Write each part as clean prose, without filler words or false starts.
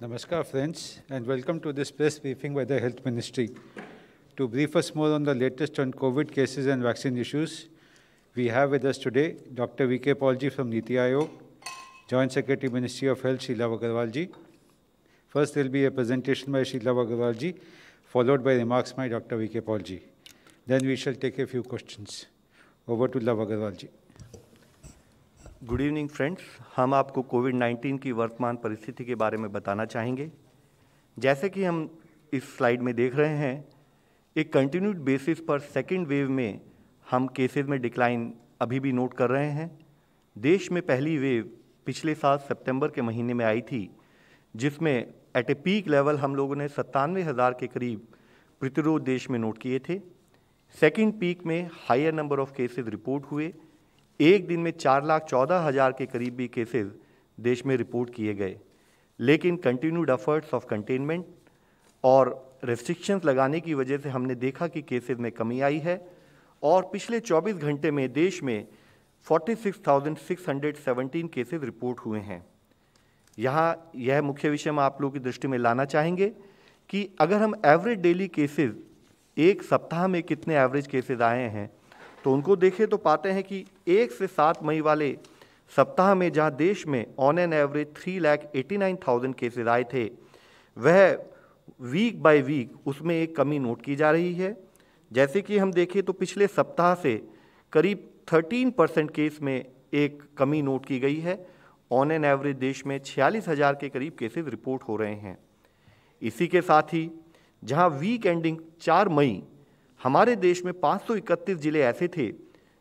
Namaskar friends and welcome to this press briefing by the Health Ministry. To brief us more on the latest on COVID cases and vaccine issues, we have with us today Dr. V.K. Paul ji from Niti Aayog, Joint Secretary Ministry of Health Sheela Agarwal ji. First there will be a presentation by Sheela Agarwal ji, followed by remarks by Dr. V.K. Paul ji. Then we shall take a few questions. Over to Sheela Agarwal ji. Good evening friends, हम आपको कोविड-19 की वर्तमान परिस्थिति के बारे में बताना चाहेंगे। जैसे कि हम इस स्लाइड में देख रहे हैं, एक कंटिन्यूड बेसिस पर सेकेंड वेव में हम केसेस में डिक्लाइन अभी भी नोट कर रहे हैं। देश में पहली वेव पिछले साल सितंबर के महीने में आई थी, जिसमें एट ए पीक लेवल हम लोगों ने 97,000 के करीब प्रतिरोध देश में नोट किए थे। सेकेंड पीक में higher number of cases report हुए। एक दिन में 4,14,000 के करीब भी केसेस देश में रिपोर्ट किए गए, लेकिन कंटिन्यूड एफर्ट्स ऑफ कंटेनमेंट और रेस्ट्रिक्शंस लगाने की वजह से हमने देखा कि केसेस में कमी आई है और पिछले 24 घंटे में देश में 46,617 केसेस रिपोर्ट हुए हैं। यहाँ यह मुख्य विषय हम आप लोगों की दृष्टि में लाना चाहेंगे कि अगर हम एवरेज डेली केसेस एक सप्ताह में कितने एवरेज केसेस आए हैं तो उनको देखें तो पाते हैं कि 1 से 7 मई वाले सप्ताह में जहां देश में ऑन एन एवरेज 3,89,000 केसेस आए थे, वह वीक बाय वीक उसमें एक कमी नोट की जा रही है। जैसे कि हम देखें तो पिछले सप्ताह से करीब 13% केस में एक कमी नोट की गई है। ऑन एन एवरेज देश में 46,000 के करीब केसेस रिपोर्ट हो रहे हैं। इसी के साथ ही जहां वीक एंडिंग 4 मई हमारे देश में 531 जिले ऐसे थे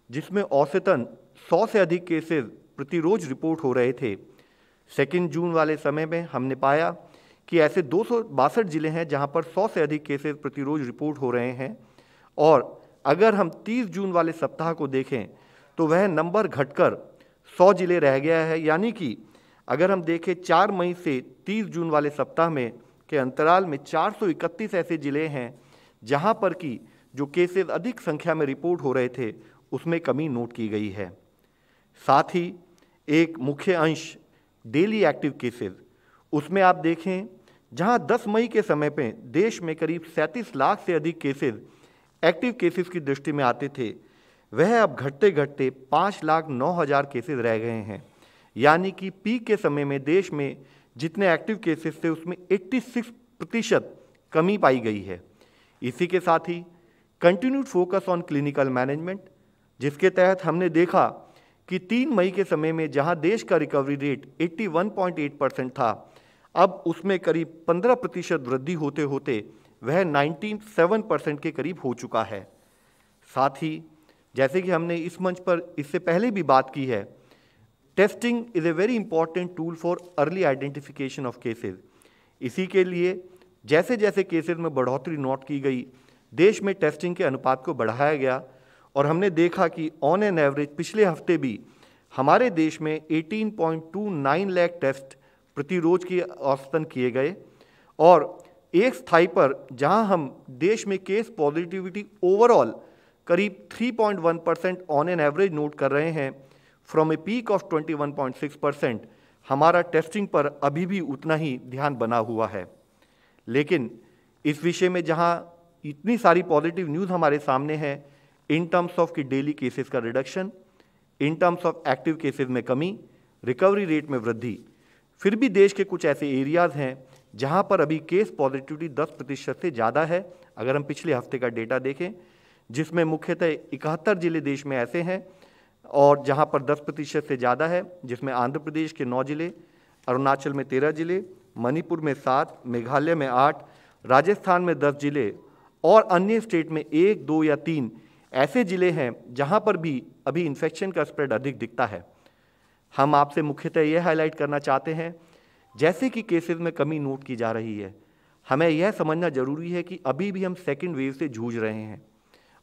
जिसमें औसतन 100 से अधिक केसेस प्रतिरोज रिपोर्ट हो रहे थे। सेकेंड जून वाले समय में हमने पाया कि ऐसे 262 जिले हैं जहां पर 100 से अधिक केसेस प्रतिरोज रिपोर्ट हो रहे हैं। और अगर हम 30 जून वाले सप्ताह को देखें तो वह नंबर घटकर 100 जिले रह गया है। यानी कि अगर हम देखें 4 मई से 30 जून वाले सप्ताह में के अंतराल में 431 ऐसे जिले हैं जहां पर कि जो केसेस अधिक संख्या में रिपोर्ट हो रहे थे उसमें कमी नोट की गई है। साथ ही एक मुख्य अंश डेली एक्टिव केसेस, उसमें आप देखें जहां 10 मई के समय पे देश में करीब 37 लाख से अधिक केसेस एक्टिव केसेस की दृष्टि में आते थे, वह अब घटते घटते 5,09,000 केसेस रह गए हैं। यानी कि पीक के समय में देश में जितने एक्टिव केसेस थे उसमें 86% कमी पाई गई है। इसी के साथ ही continued focus on clinical management, जिसके तहत हमने देखा कि 3 मई के समय में जहां देश का रिकवरी रेट 81.8% था, अब उसमें करीब 15% वृद्धि होते होते वह 97% के करीब हो चुका है। साथ ही जैसे कि हमने इस मंच पर इससे पहले भी बात की है, testing is a very important tool for early identification of cases. इसी के लिए जैसे जैसे केसेस में बढ़ोतरी नोट की गई, देश में टेस्टिंग के अनुपात को बढ़ाया गया और हमने देखा कि ऑन एन एवरेज पिछले हफ्ते भी हमारे देश में 18.29 लाख टेस्ट प्रतिरोज की औसतन किए गए। और एक स्थाई पर जहां हम देश में केस पॉजिटिविटी ओवरऑल करीब 3.1% ऑन एन एवरेज नोट कर रहे हैं, फ्रॉम ए पीक ऑफ 21.6%, हमारा टेस्टिंग पर अभी भी उतना ही ध्यान बना हुआ है। लेकिन इस विषय में जहां इतनी सारी पॉजिटिव न्यूज़ हमारे सामने है, इन टर्म्स ऑफ कि डेली केसेस का reduction, in terms of active cases में कमी, रिकवरी रेट में वृद्धि, फिर भी देश के कुछ ऐसे एरियाज़ हैं जहां पर अभी केस पॉजिटिविटी 10% से ज़्यादा है। अगर हम पिछले हफ्ते का डेटा देखें, जिसमें मुख्यतः 71 जिले देश में ऐसे हैं और जहां पर 10% से ज़्यादा है, जिसमें आंध्र प्रदेश के 9 जिले, अरुणाचल में 13 जिले, मणिपुर में 7, मेघालय में 8, राजस्थान में 10 जिले और अन्य स्टेट में 1, 2 या 3 ऐसे जिले हैं जहां पर भी अभी इन्फेक्शन का स्प्रेड अधिक दिखता है। हम आपसे मुख्यतः यह हाईलाइट करना चाहते हैं, जैसे कि केसेस में कमी नोट की जा रही है, हमें यह समझना जरूरी है कि अभी भी हम सेकेंड वेव से जूझ रहे हैं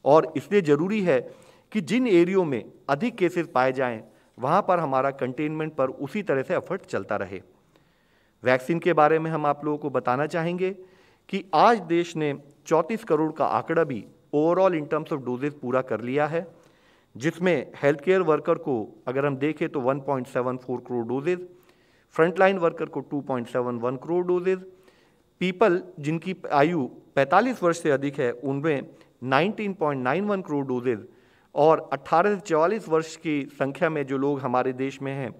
और इसलिए ज़रूरी है कि जिन एरियो में अधिक केसेस पाए जाएं वहां पर हमारा कंटेनमेंट पर उसी तरह से एफर्ट चलता रहे। वैक्सीन के बारे में हम आप लोगों को बताना चाहेंगे कि आज देश ने 34 करोड़ का आंकड़ा भी overall in terms of doses पूरा कर लिया है, जिसमें हेल्थ केयर वर्कर को अगर हम देखें तो 1.74 करोड़ डोजेज, फ्रंटलाइन वर्कर को 2.71 करोड़ डोजेज, पीपल जिनकी आयु 45 वर्ष से अधिक है उनमें 19.91 करोड़ डोजेज, और 18 से 44 वर्ष की संख्या में जो लोग हमारे देश में हैं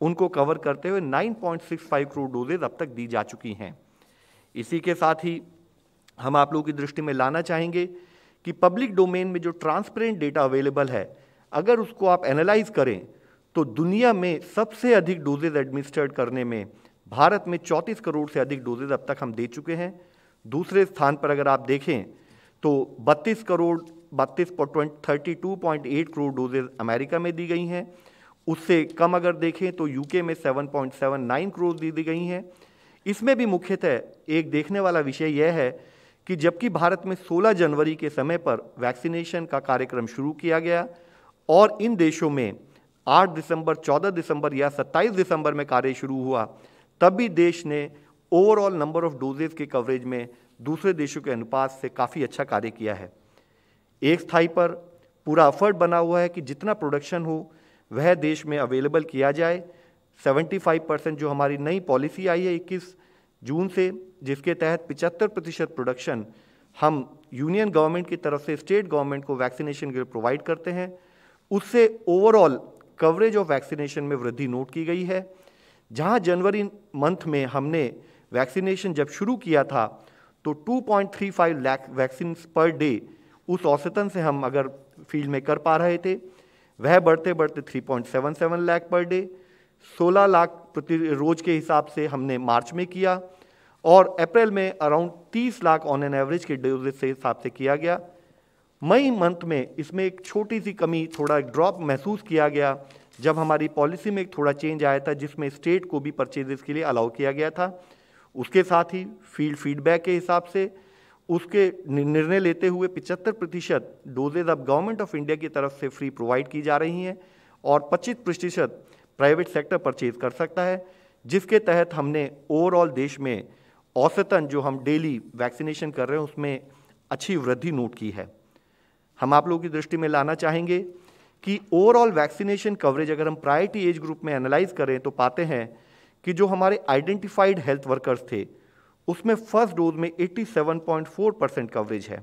उनको कवर करते हुए 9.65 करोड़ डोजेज अब तक दी जा चुकी हैं। इसी के साथ ही हम आप लोगों की दृष्टि में लाना चाहेंगे कि पब्लिक डोमेन में जो ट्रांसपेरेंट डेटा अवेलेबल है, अगर उसको आप एनालाइज करें तो दुनिया में सबसे अधिक डोजेज एडमिनिस्ट्रेट करने में भारत में 34 करोड़ से अधिक डोजेज अब तक हम दे चुके हैं। दूसरे स्थान पर अगर आप देखें तो 32 करोड़ 32.8 करोड़ डोजेज अमेरिका में दी गई हैं। उससे कम अगर देखें तो यूके में 7.79 करोड़ दी गई हैं। इसमें भी मुख्यतः एक देखने वाला विषय यह है कि जबकि भारत में 16 जनवरी के समय पर वैक्सीनेशन का कार्यक्रम शुरू किया गया और इन देशों में 8 दिसंबर, 14 दिसंबर या 27 दिसंबर में कार्य शुरू हुआ, तब भी देश ने ओवरऑल नंबर ऑफ डोजेज के कवरेज में दूसरे देशों के अनुपात से काफ़ी अच्छा कार्य किया है। एक स्थाई पर पूरा एफर्ट बना हुआ है कि जितना प्रोडक्शन हो वह देश में अवेलेबल किया जाए। 75% जो हमारी नई पॉलिसी आई है 21 जून से, जिसके तहत 75% प्रोडक्शन हम यूनियन गवर्नमेंट की तरफ से स्टेट गवर्नमेंट को वैक्सीनेशन के लिए प्रोवाइड करते हैं, उससे ओवरऑल कवरेज ऑफ वैक्सीनेशन में वृद्धि नोट की गई है। जहां जनवरी मंथ में हमने वैक्सीनेशन जब शुरू किया था तो 2.35 लाख वैक्सीन पर डे उस औसतन से हम अगर फील्ड में कर पा रहे थे, वह बढ़ते बढ़ते 3.77 लाख पर डे, 16 लाख प्रति रोज के हिसाब से हमने मार्च में किया और अप्रैल में around 30 lakh on an average के डोजेज से हिसाब से किया गया। मई मंथ में इसमें एक छोटी सी कमी, थोड़ा ड्रॉप महसूस किया गया जब हमारी पॉलिसी में एक थोड़ा चेंज आया था जिसमें स्टेट को भी परचेजेस के लिए अलाउ किया गया था। उसके साथ ही फील्ड फीडबैक के हिसाब से उसके निर्णय लेते हुए 75% डोजेज अब गवर्नमेंट ऑफ इंडिया की तरफ से फ्री प्रोवाइड की जा रही हैं और 25% प्राइवेट सेक्टर परचेज कर सकता है, जिसके तहत हमने ओवरऑल देश में औसतन जो हम डेली वैक्सीनेशन कर रहे हैं उसमें अच्छी वृद्धि नोट की है। हम आप लोगों की दृष्टि में लाना चाहेंगे कि ओवरऑल वैक्सीनेशन कवरेज अगर हम प्रायोरिटी एज ग्रुप में एनालाइज करें तो पाते हैं कि जो हमारे आइडेंटिफाइड हेल्थ वर्कर्स थे उसमें फर्स्ट डोज में 87.4% कवरेज है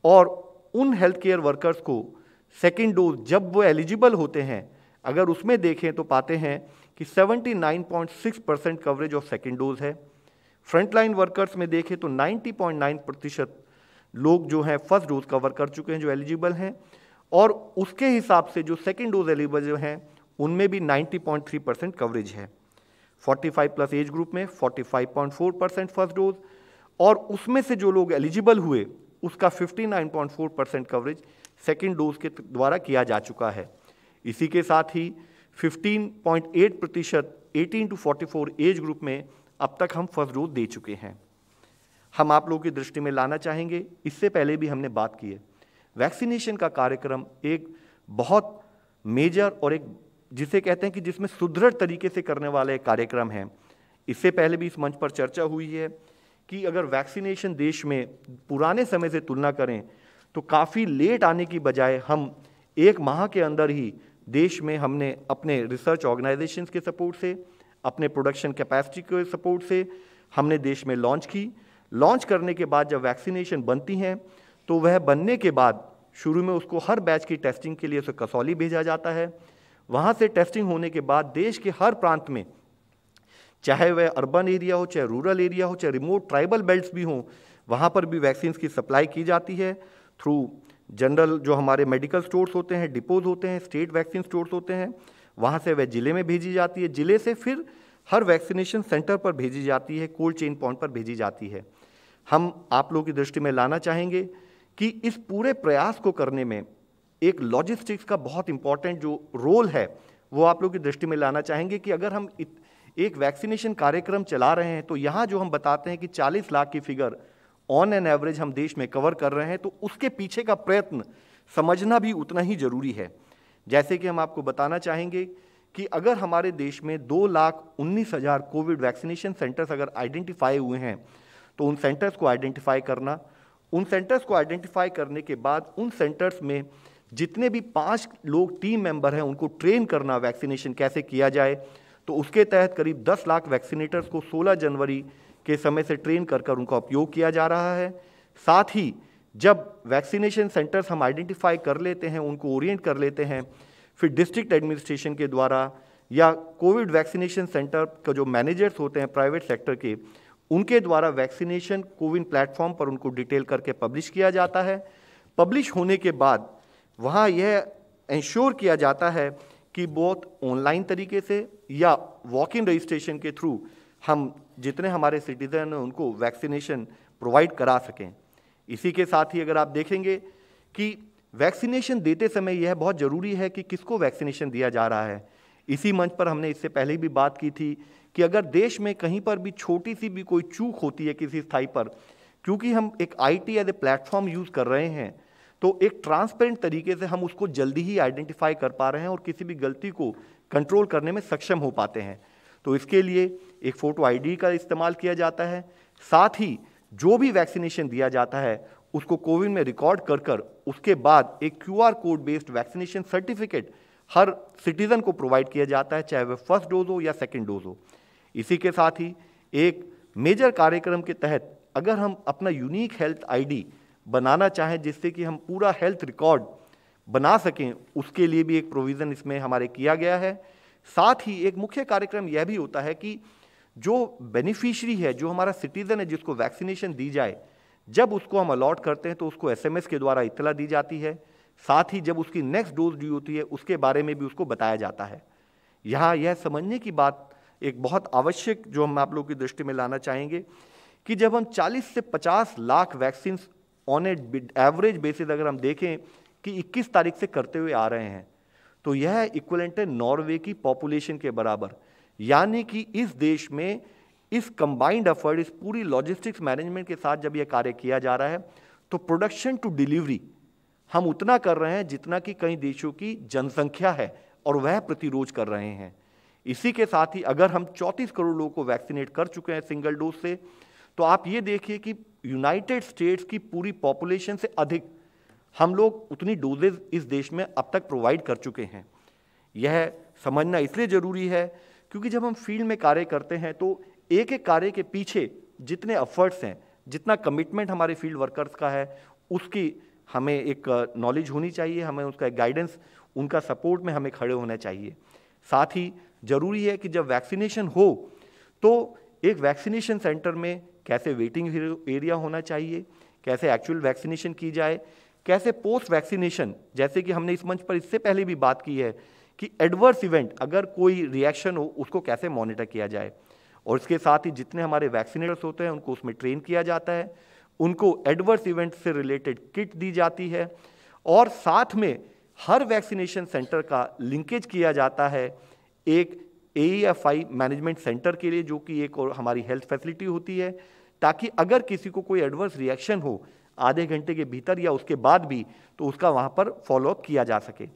और उन हेल्थ केयर वर्कर्स को सेकेंड डोज जब वो एलिजिबल होते हैं अगर उसमें देखें तो पाते हैं कि 79.6% कवरेज ऑफ सेकेंड डोज है। फ्रंटलाइन वर्कर्स में देखें तो 90.9% लोग जो हैं फर्स्ट डोज कवर कर चुके हैं जो एलिजिबल हैं, और उसके हिसाब से जो सेकेंड डोज एलिजिबल हैं उनमें भी 90.3% कवरेज है। 45 प्लस एज ग्रुप में 45.4% फर्स्ट डोज और उसमें से जो लोग एलिजिबल हुए उसका 59.4% कवरेज सेकेंड डोज के द्वारा किया जा चुका है। इसी के साथ ही 15.8% 18 टू 44 एज ग्रुप में अब तक हम फर्स्ट डोज दे चुके हैं। हम आप लोगों की दृष्टि में लाना चाहेंगे, इससे पहले भी हमने बात की है, वैक्सीनेशन का कार्यक्रम एक बहुत मेजर और एक जिसे कहते हैं कि जिसमें सुदृढ़ तरीके से करने वाला एक कार्यक्रम है। इससे पहले भी इस मंच पर चर्चा हुई है कि अगर वैक्सीनेशन देश में पुराने समय से तुलना करें तो काफ़ी लेट आने की बजाय हम 1 माह के अंदर ही देश में हमने अपने रिसर्च ऑर्गेनाइजेशंस के सपोर्ट से, अपने प्रोडक्शन कैपेसिटी के सपोर्ट से हमने देश में लॉन्च की। लॉन्च करने के बाद जब वैक्सीनेशन बनती हैं तो वह बनने के बाद शुरू में उसको हर बैच की टेस्टिंग के लिए उसे कसौली भेजा जाता है। वहाँ से टेस्टिंग होने के बाद देश के हर प्रांत में, चाहे वह अर्बन एरिया हो, चाहे रूरल एरिया हो, चाहे रिमोट ट्राइबल बेल्ट्स भी हों, वहाँ पर भी वैक्सीन की सप्लाई की जाती है थ्रू जनरल जो हमारे मेडिकल स्टोर्स होते हैं, डिपोज होते हैं, स्टेट वैक्सीन स्टोर्स होते हैं। वहाँ से वह जिले में भेजी जाती है, जिले से फिर हर वैक्सीनेशन सेंटर पर भेजी जाती है, कोल्ड चेन पॉइंट पर भेजी जाती है। हम आप लोगों की दृष्टि में लाना चाहेंगे कि इस पूरे प्रयास को करने में एक लॉजिस्टिक्स का बहुत इंपॉर्टेंट जो रोल है वो आप लोगों की दृष्टि में लाना चाहेंगे कि अगर हम एक वैक्सीनेशन कार्यक्रम चला रहे हैं तो यहाँ जो हम बताते हैं कि 40 लाख की फिगर ऑन एन एवरेज हम देश में कवर कर रहे हैं, तो उसके पीछे का प्रयत्न समझना भी उतना ही जरूरी है। जैसे कि हम आपको बताना चाहेंगे कि अगर हमारे देश में 2,19,000 कोविड वैक्सीनेशन सेंटर्स अगर आइडेंटिफाई हुए हैं तो उन सेंटर्स को आइडेंटिफाई करना, उन सेंटर्स को आइडेंटिफाई करने के बाद उन सेंटर्स में जितने भी 5 लोग टीम मेंबर हैं उनको ट्रेन करना वैक्सीनेशन कैसे किया जाए, तो उसके तहत करीब 10 लाख वैक्सीनेटर्स को 16 जनवरी के समय से ट्रेन कर उनका उपयोग किया जा रहा है। साथ ही जब वैक्सीनेशन सेंटर्स हम आइडेंटिफाई कर लेते हैं, उनको ओरिएंट कर लेते हैं, फिर डिस्ट्रिक्ट एडमिनिस्ट्रेशन के द्वारा या कोविड वैक्सीनेशन सेंटर का जो मैनेजर्स होते हैं प्राइवेट सेक्टर के, उनके द्वारा वैक्सीनेशन कोविन प्लेटफॉर्म पर उनको डिटेल करके पब्लिश किया जाता है। पब्लिश होने के बाद वहाँ यह इंश्योर किया जाता है कि बहुत ऑनलाइन तरीके से या वॉक इन रजिस्ट्रेशन के थ्रू हम जितने हमारे सिटीजन हैं उनको वैक्सीनेशन प्रोवाइड करा सकें। इसी के साथ ही अगर आप देखेंगे कि वैक्सीनेशन देते समय यह बहुत ज़रूरी है कि किसको वैक्सीनेशन दिया जा रहा है। इसी मंच पर हमने इससे पहले भी बात की थी कि अगर देश में कहीं पर भी छोटी सी भी कोई चूक होती है किसी स्थाई पर, क्योंकि हम एक IT as a platform use कर रहे हैं, तो एक ट्रांसपेरेंट तरीके से हम उसको जल्दी ही आइडेंटिफाई कर पा रहे हैं और किसी भी गलती को कंट्रोल करने में सक्षम हो पाते हैं। तो इसके लिए एक फ़ोटो आईडी का इस्तेमाल किया जाता है। साथ ही जो भी वैक्सीनेशन दिया जाता है उसको कोविन में रिकॉर्ड कर उसके बाद एक QR code based vaccination certificate हर सिटीज़न को प्रोवाइड किया जाता है, चाहे वह फर्स्ट डोज हो या सेकेंड डोज हो। इसी के साथ ही एक मेजर कार्यक्रम के तहत अगर हम अपना यूनिक हेल्थ आईडी बनाना चाहें जिससे कि हम पूरा हेल्थ रिकॉर्ड बना सकें, उसके लिए भी एक प्रोविज़न इसमें हमारे किया गया है। साथ ही एक मुख्य कार्यक्रम यह भी होता है कि जो बेनिफिशियरी है, जो हमारा सिटीज़न है जिसको वैक्सीनेशन दी जाए, जब उसको हम अलॉट करते हैं तो उसको एसएमएस के द्वारा इत्तला दी जाती है। साथ ही जब उसकी नेक्स्ट डोज ड्यू होती है उसके बारे में भी उसको बताया जाता है। यहाँ यह समझने की बात एक बहुत आवश्यक जो हम आप लोगों की दृष्टि में लाना चाहेंगे कि जब हम 40 से 50 lakh vaccine on average basis अगर हम देखें कि 21 तारीख से करते हुए आ रहे हैं, तो यह इक्विवेलेंट है नॉर्वे की पॉपुलेशन के बराबर। यानी कि इस देश में इस कंबाइंड एफर्ट, इस पूरी लॉजिस्टिक्स मैनेजमेंट के साथ जब यह कार्य किया जा रहा है तो प्रोडक्शन टू डिलीवरी हम उतना कर रहे हैं जितना कि कई देशों की जनसंख्या है और वह प्रतिरोध कर रहे हैं। इसी के साथ ही अगर हम 34 करोड़ लोगों को वैक्सीनेट कर चुके हैं सिंगल डोज से, तो आप ये देखिए कि यूनाइटेड स्टेट्स की पूरी पॉपुलेशन से अधिक हम लोग उतनी डोजेज इस देश में अब तक प्रोवाइड कर चुके हैं। यह समझना इसलिए ज़रूरी है क्योंकि जब हम फील्ड में कार्य करते हैं तो एक एक कार्य के पीछे जितने एफर्ट्स हैं, जितना कमिटमेंट हमारे फील्ड वर्कर्स का है, उसकी हमें एक नॉलेज होनी चाहिए, हमें उसका एक गाइडेंस, उनका सपोर्ट में हमें खड़े होना चाहिए। साथ ही ज़रूरी है कि जब वैक्सीनेशन हो तो एक वैक्सीनेशन सेंटर में कैसे वेटिंग एरिया होना चाहिए, कैसे एक्चुअल वैक्सीनेशन की जाए, कैसे पोस्ट वैक्सीनेशन, जैसे कि हमने इस मंच पर इससे पहले भी बात की है कि एडवर्स इवेंट अगर कोई रिएक्शन हो उसको कैसे मॉनिटर किया जाए। और इसके साथ ही जितने हमारे वैक्सीनेटर्स होते हैं उनको उसमें ट्रेन किया जाता है, उनको एडवर्स इवेंट से रिलेटेड किट दी जाती है और साथ में हर वैक्सीनेशन सेंटर का लिंकेज किया जाता है एक AEFI मैनेजमेंट सेंटर के लिए, जो कि एक और हमारी हेल्थ फैसिलिटी होती है, ताकि अगर किसी को कोई एडवर्स रिएक्शन हो आधे घंटे के भीतर या उसके बाद भी, तो उसका वहाँ पर फॉलोअप किया जा सके।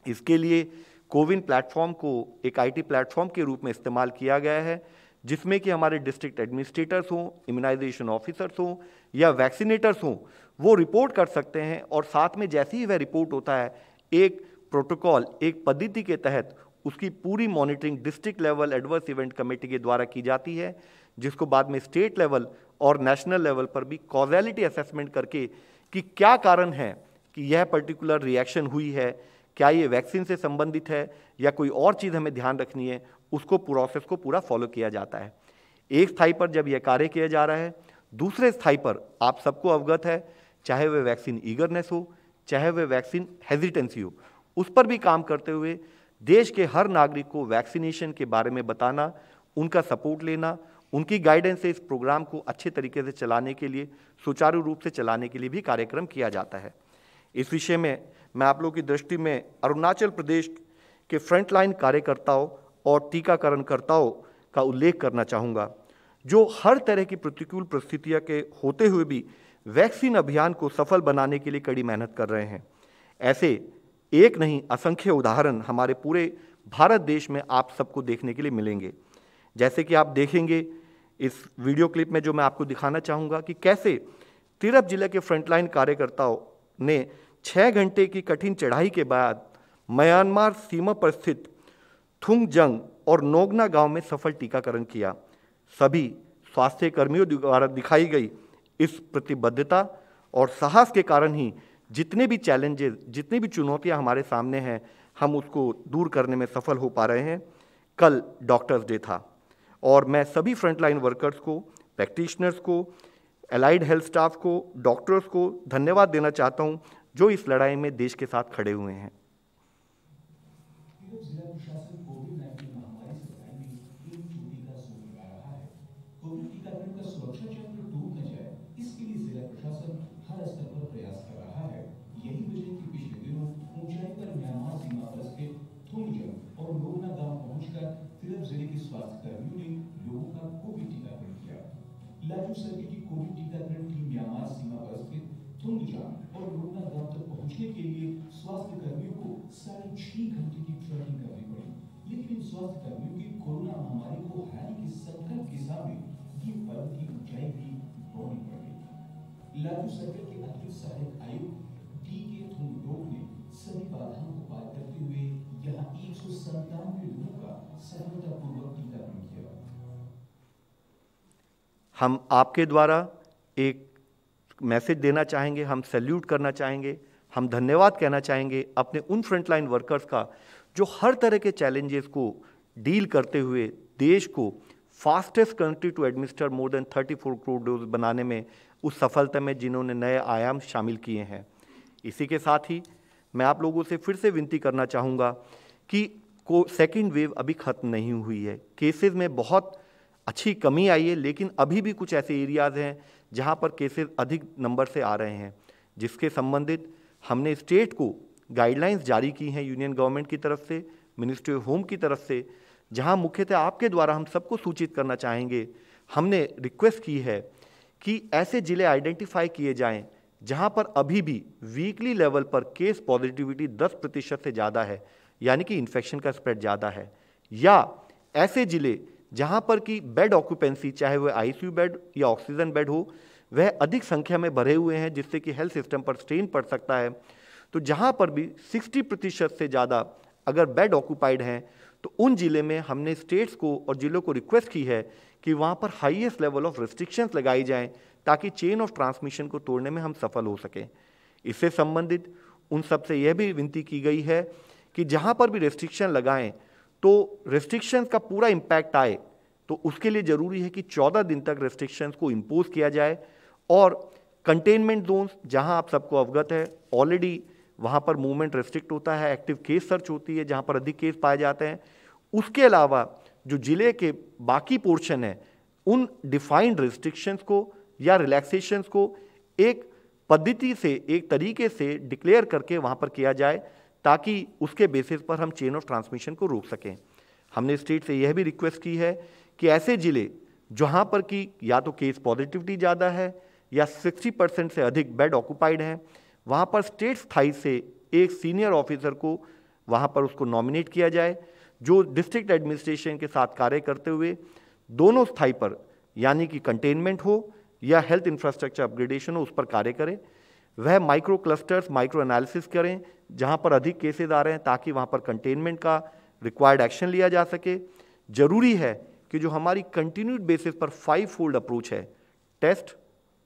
इसके लिए कोविन प्लेटफॉर्म को एक IT प्लेटफॉर्म के रूप में इस्तेमाल किया गया है, जिसमें कि हमारे डिस्ट्रिक्ट एडमिनिस्ट्रेटर्स हों, इम्यूनाइजेशन ऑफिसर्स हों या वैक्सीनेटर्स हों, वो रिपोर्ट कर सकते हैं और साथ में जैसे ही वह रिपोर्ट होता है एक प्रोटोकॉल, एक पद्धति के तहत उसकी पूरी monitoring district level adverse event committee के द्वारा की जाती है, जिसको बाद में स्टेट लेवल और नेशनल लेवल पर भी कॉजेलिटी असेसमेंट करके कि क्या कारण है कि यह पर्टिकुलर रिएक्शन हुई है, क्या ये वैक्सीन से संबंधित है या कोई और चीज़ हमें ध्यान रखनी है, उसको प्रोसेस को पूरा फॉलो किया जाता है। एक स्थाई पर जब यह कार्य किया जा रहा है, दूसरे स्थाई पर आप सबको अवगत है, चाहे वह वैक्सीन ईगरनेस हो, चाहे वह वैक्सीन हेजिटेंसी हो, उस पर भी काम करते हुए देश के हर नागरिक को वैक्सीनेशन के बारे में बताना, उनका सपोर्ट लेना, उनकी गाइडेंस से इस प्रोग्राम को अच्छे तरीके से चलाने के लिए, सुचारू रूप से चलाने के लिए भी कार्यक्रम किया जाता है। इस विषय में मैं आप लोगों की दृष्टि में अरुणाचल प्रदेश के फ्रंटलाइन कार्यकर्ताओं और टीकाकरणकर्ताओं का उल्लेख करना चाहूँगा, जो हर तरह की प्रतिकूल परिस्थितियों के होते हुए भी वैक्सीन अभियान को सफल बनाने के लिए कड़ी मेहनत कर रहे हैं। ऐसे एक नहीं असंख्य उदाहरण हमारे पूरे भारत देश में आप सबको देखने के लिए मिलेंगे। जैसे कि आप देखेंगे इस वीडियो क्लिप में, जो मैं आपको दिखाना चाहूँगा कि कैसे तिरप जिले के फ्रंटलाइन कार्यकर्ताओं ने 6 घंटे की कठिन चढ़ाई के बाद म्यांमार सीमा पर स्थित थुंगजंग और नोगना गांव में सफल टीकाकरण किया। सभी स्वास्थ्य कर्मियों द्वारा दिखाई गई इस प्रतिबद्धता और साहस के कारण ही जितने भी चैलेंजेस, जितनी भी चुनौतियां हमारे सामने हैं, हम उसको दूर करने में सफल हो पा रहे हैं। कल डॉक्टर्स डे था और मैं सभी फ्रंटलाइन वर्कर्स को, प्रैक्टिशनर्स को, एलाइड हेल्थ स्टाफ को, डॉक्टर्स को धन्यवाद देना चाहता हूं जो इस लड़ाई में देश के साथ खड़े हुए हैं। जिला प्रशासन कोविड-19 महामारी से लड़ाई में एक चोटी का जोर लगा रहा है। कोविड टीकाकरण का सुरक्षा चक्र टूट न जाए, इसके लिए जिला प्रशासन हर स्तर पर प्रयास कर रहा है। यही वजह कि पिछले दिनों ऊंचाई पर म्यांमार सीमा पर स्थित थुंगजंग और नोगना गांव पहुंचकर तिरप जिले के स्वास्थ्य कर्मियों ने लोगों का कोविड टीकाकरण किया। लाजू सर्किल की कोविड टीकाकरण टीम म्यांमार सीमा पर स्थित थुंगजंग और नोगना गांव तक पहुंचने के लिए स्वास्थ्य कर्मियों को 6.5 घंटे की ट्रैकिंग करनी पड़ी, लेकिन इन स्वास्थ्य कर्मियों की कोरोना महामारी को हराने के संकल्प के सामने ये पर्वत की ऊंचाई भी बढ़नी पड़ गई। लाजू सर्किल के अतिरिक्त सहायक आयुक्त डी.के. थुंगडोक ने सभी बाधाओं को पार करते हुए यहाँ 197 लोगों का सफलतापूर्वक टीकाकरण किया। हम आपके द्वारा एक मैसेज देना चाहेंगे, हम सैल्यूट करना चाहेंगे, हम धन्यवाद कहना चाहेंगे अपने उन फ्रंटलाइन वर्कर्स का जो हर तरह के चैलेंजेस को डील करते हुए देश को fastest country to administer more than 34 crore dose बनाने में उस सफलता में जिन्होंने नए आयाम शामिल किए हैं। इसी के साथ ही मैं आप लोगों से फिर से विनती करना चाहूँगा कि सेकेंड वेव अभी ख़त्म नहीं हुई है। केसेस में बहुत अच्छी कमी आई है, लेकिन अभी भी कुछ ऐसे एरियाज़ हैं जहाँ पर केसेस अधिक नंबर से आ रहे हैं, जिसके संबंधित हमने स्टेट को गाइडलाइंस जारी की हैं यूनियन गवर्नमेंट की तरफ से, मिनिस्ट्री ऑफ होम की तरफ से, जहां मुख्यतः आपके द्वारा हम सबको सूचित करना चाहेंगे। हमने रिक्वेस्ट की है कि ऐसे ज़िले आइडेंटिफाई किए जाएं जहां पर अभी भी वीकली लेवल पर केस पॉजिटिविटी 10% से ज़्यादा है, यानी कि इन्फेक्शन का स्प्रेड ज़्यादा है, या ऐसे ज़िले जहां पर कि बेड ऑक्यूपेंसी, चाहे वह आईसीयू बेड या ऑक्सीजन बेड हो, वह अधिक संख्या में भरे हुए हैं, जिससे कि हेल्थ सिस्टम पर स्ट्रेन पड़ सकता है। तो जहां पर भी 60% से ज़्यादा अगर बेड ऑक्यूपाइड हैं, तो उन ज़िले में हमने स्टेट्स को और ज़िलों को रिक्वेस्ट की है कि वहां पर हाईएस्ट लेवल ऑफ रिस्ट्रिक्शंस लगाई जाएं, ताकि चेन ऑफ ट्रांसमिशन को तोड़ने में हम सफल हो सकें। इससे संबंधित उन सबसे यह भी विनती की गई है कि जहां पर भी रेस्ट्रिक्शन लगाएं तो रेस्ट्रिक्शंस का पूरा इम्पैक्ट आए, तो उसके लिए ज़रूरी है कि 14 दिन तक रेस्ट्रिक्शंस को इम्पोज किया जाए। और कंटेनमेंट जोन्स, जहां आप सबको अवगत है ऑलरेडी, वहां पर मूवमेंट रेस्ट्रिक्ट होता है, एक्टिव केस सर्च होती है जहां पर अधिक केस पाए जाते हैं। उसके अलावा जो जिले के बाकी पोर्शन है, उन डिफाइंड रेस्ट्रिक्शंस को या रिलैक्सेशंस को एक पद्धति से, एक तरीके से डिक्लेयर करके वहां पर किया जाए, ताकि उसके बेसिस पर हम चेन ऑफ ट्रांसमिशन को रोक सकें। हमने स्टेट से यह भी रिक्वेस्ट की है कि ऐसे जिले जहां पर कि या तो केस पॉजिटिविटी ज़्यादा है या 60% से अधिक बेड ऑक्यूपाइड हैं, वहां पर स्टेट स्थाई से एक सीनियर ऑफिसर को वहां पर उसको नॉमिनेट किया जाए, जो डिस्ट्रिक्ट एडमिनिस्ट्रेशन के साथ कार्य करते हुए दोनों स्थाई पर, यानी कि कंटेनमेंट हो या हेल्थ इंफ्रास्ट्रक्चर अपग्रेडेशन हो, उस पर कार्य करें। वह माइक्रो क्लस्टर्स, माइक्रो एनालिसिस करें जहां पर अधिक केसेस आ रहे हैं, ताकि वहां पर कंटेनमेंट का रिक्वायर्ड एक्शन लिया जा सके। जरूरी है कि जो हमारी कंटिन्यूड बेसिस पर 5 फोल्ड अप्रोच है, test,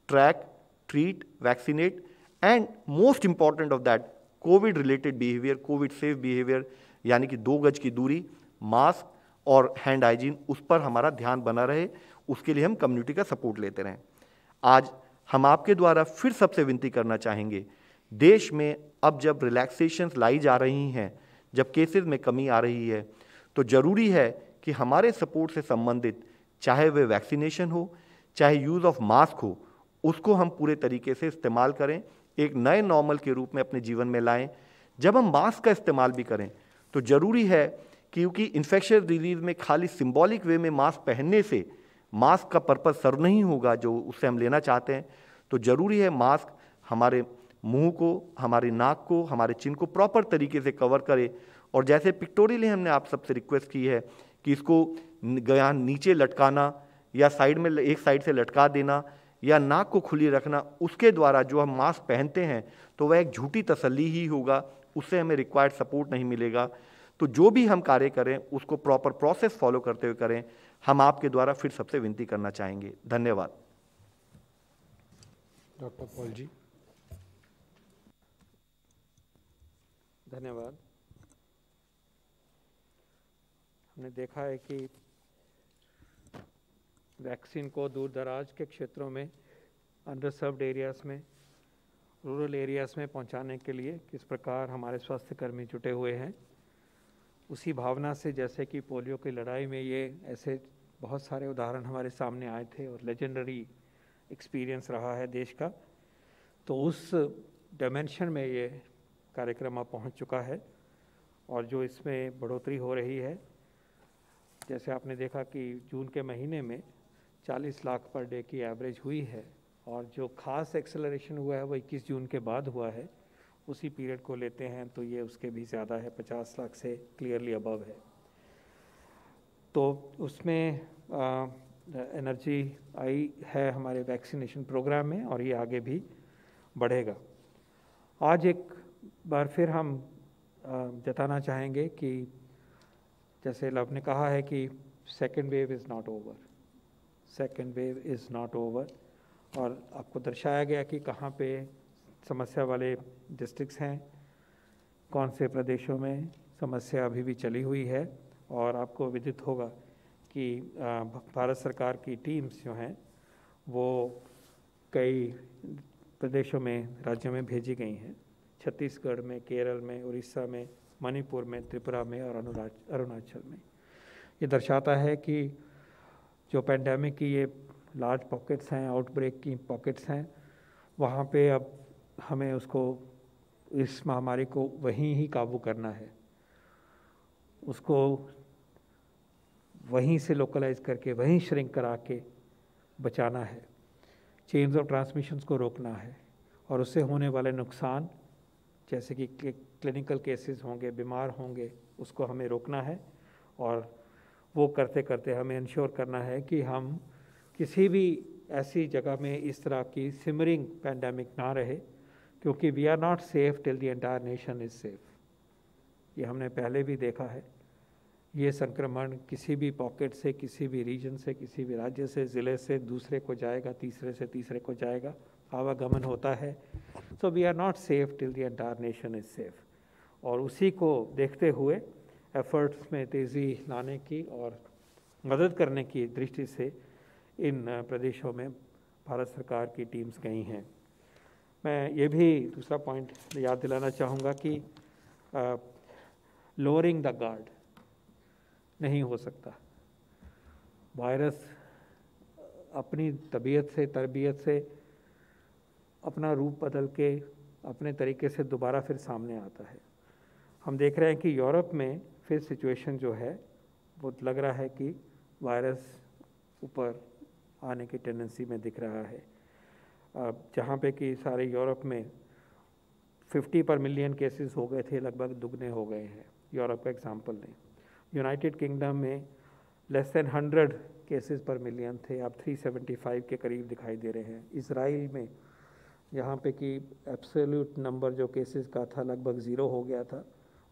track, treat, vaccinate and most important of that covid related behaviour, covid safe behaviour, यानी कि 2 गज की दूरी, मास्क और हैंड हाइजीन, उस पर हमारा ध्यान बना रहे। उसके लिए हम कम्युनिटी का सपोर्ट लेते रहें। आज हम आपके द्वारा फिर सबसे विनती करना चाहेंगे, देश में अब जब रिलैक्सेशंस लाई जा रही हैं, जब केसेस में कमी आ रही है, तो ज़रूरी है कि हमारे सपोर्ट से संबंधित, चाहे वह वैक्सीनेशन हो, चाहे यूज़ ऑफ मास्क हो, उसको हम पूरे तरीके से इस्तेमाल करें, एक नए नॉर्मल के रूप में अपने जीवन में लाएं। जब हम मास्क का इस्तेमाल भी करें तो ज़रूरी है, क्योंकि इन्फेक्शियस डिजीज़ में खाली सिंबॉलिक वे में मास्क पहनने से मास्क का पर्पस सर्व नहीं होगा जो उससे हम लेना चाहते हैं। तो ज़रूरी है मास्क हमारे मुंह को, हमारे नाक को, हमारे चिन को प्रॉपर तरीके से कवर करे। और जैसे पिक्टोरियली हमने आप सबसे रिक्वेस्ट की है कि इसको गया नीचे लटकाना या साइड में एक साइड से लटका देना या नाक को खुली रखना, उसके द्वारा जो हम मास्क पहनते हैं तो वह एक झूठी तसल्ली ही होगा, उससे हमें रिक्वायर्ड सपोर्ट नहीं मिलेगा। तो जो भी हम कार्य करें उसको प्रॉपर प्रोसेस फॉलो करते हुए करें, हम आपके द्वारा फिर सबसे विनती करना चाहेंगे। धन्यवाद। डॉक्टर पॉल जी। धन्यवाद। हमने देखा है कि वैक्सीन को दूर दराज के क्षेत्रों में, अंडरसर्व्ड एरियाज़ में, रूरल एरियाज़ में पहुंचाने के लिए किस प्रकार हमारे स्वास्थ्यकर्मी जुटे हुए हैं। उसी भावना से जैसे कि पोलियो की लड़ाई में ये ऐसे बहुत सारे उदाहरण हमारे सामने आए थे और लेजेंडरी एक्सपीरियंस रहा है देश का, तो उस डायमेंशन में ये कार्यक्रम अब पहुंच चुका है और जो इसमें बढ़ोतरी हो रही है, जैसे आपने देखा कि जून के महीने में 40 लाख पर डे की एवरेज हुई है और जो खास एक्सेलरेशन हुआ है वो 21 जून के बाद हुआ है। उसी पीरियड को लेते हैं तो ये उसके भी ज़्यादा है, 50 लाख से क्लियरली अबव है। तो उसमें एनर्जी आई है हमारे वैक्सीनेशन प्रोग्राम में और ये आगे भी बढ़ेगा। आज एक बार फिर हम जताना चाहेंगे कि जैसे लव ने कहा है कि second wave is not over, second wave is not over, और आपको दर्शाया गया कि कहाँ पे समस्या वाले डिस्ट्रिक्ट्स हैं, कौन से प्रदेशों में समस्या अभी भी चली हुई है। और आपको विदित होगा कि भारत सरकार की टीम्स जो हैं वो कई प्रदेशों में, राज्यों में भेजी गई हैं, छत्तीसगढ़ में, केरल में, उड़ीसा में, मणिपुर में, त्रिपुरा में और अरुणाचल में। ये दर्शाता है कि जो पेंडेमिक की ये लार्ज पॉकेट्स हैं, आउटब्रेक की पॉकेट्स हैं, वहाँ पे अब हमें उसको, इस महामारी को वहीं ही काबू करना है, उसको वहीं से लोकलाइज करके, वहीं श्रिंक करा के बचाना है, चेन्स ऑफ ट्रांसमिशंस को रोकना है और उससे होने वाले नुकसान जैसे कि क्लिनिकल केसेस होंगे, बीमार होंगे, उसको हमें रोकना है। और वो करते करते हमें इंश्योर करना है कि हम किसी भी ऐसी जगह में इस तरह की सिमरिंग पैंडेमिक ना रहे, क्योंकि we are not safe till the entire nation is safe. ये हमने पहले भी देखा है। ये संक्रमण किसी भी पॉकेट से, किसी भी रीजन से, किसी भी राज्य से, ज़िले से दूसरे को जाएगा, तीसरे से तीसरे को जाएगा, आवागमन होता है। So we are not safe till the entire nation is safe. और उसी को देखते हुए एफर्ट्स में तेज़ी लाने की और मदद करने की दृष्टि से इन प्रदेशों में भारत सरकार की टीम्स गई हैं। मैं ये भी दूसरा पॉइंट याद दिलाना चाहूँगा कि लोअरिंग द गार्ड नहीं हो सकता। वायरस अपनी तबीयत से, तरबियत से अपना रूप बदल के अपने तरीके से दोबारा फिर सामने आता है। हम देख रहे हैं कि यूरोप में फिर सिचुएशन जो है वो लग रहा है कि वायरस ऊपर आने की टेंडेंसी में दिख रहा है। जहाँ पे कि सारे यूरोप में 50 पर मिलियन केसेस हो गए थे, लगभग दुगने हो गए हैं। यूरोप का एग्जांपल लें। यूनाइटेड किंगडम में लेस देन 100 केसेस पर मिलियन थे, अब 375 के करीब दिखाई दे रहे हैं। इजराइल में यहाँ पे कि एब्सोल्यूट नंबर जो केसेस का था लगभग 0 हो गया था,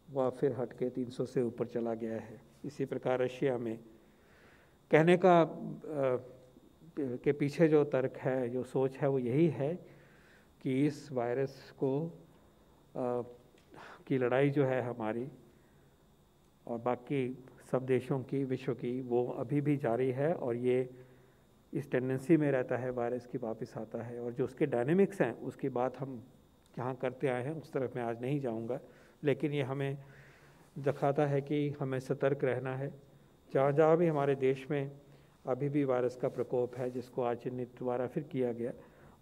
वह फिर हट के 300 से ऊपर चला गया है। इसी प्रकार रशिया में। कहने का के पीछे जो तर्क है, जो सोच है, वो यही है कि इस वायरस को की लड़ाई जो है हमारी और बाकी सब देशों की, विश्व की, वो अभी भी जारी है और ये इस टेंडेंसी में रहता है वायरस की वापस आता है। और जो उसके डायनेमिक्स हैं उसकी बात हम जहाँ करते आए हैं उस तरफ मैं आज नहीं जाऊँगा, लेकिन ये हमें दिखाता है कि हमें सतर्क रहना है। जहाँ जहाँ भी हमारे देश में अभी भी वायरस का प्रकोप है, जिसको आज चिन्हित दोबारा फिर किया गया,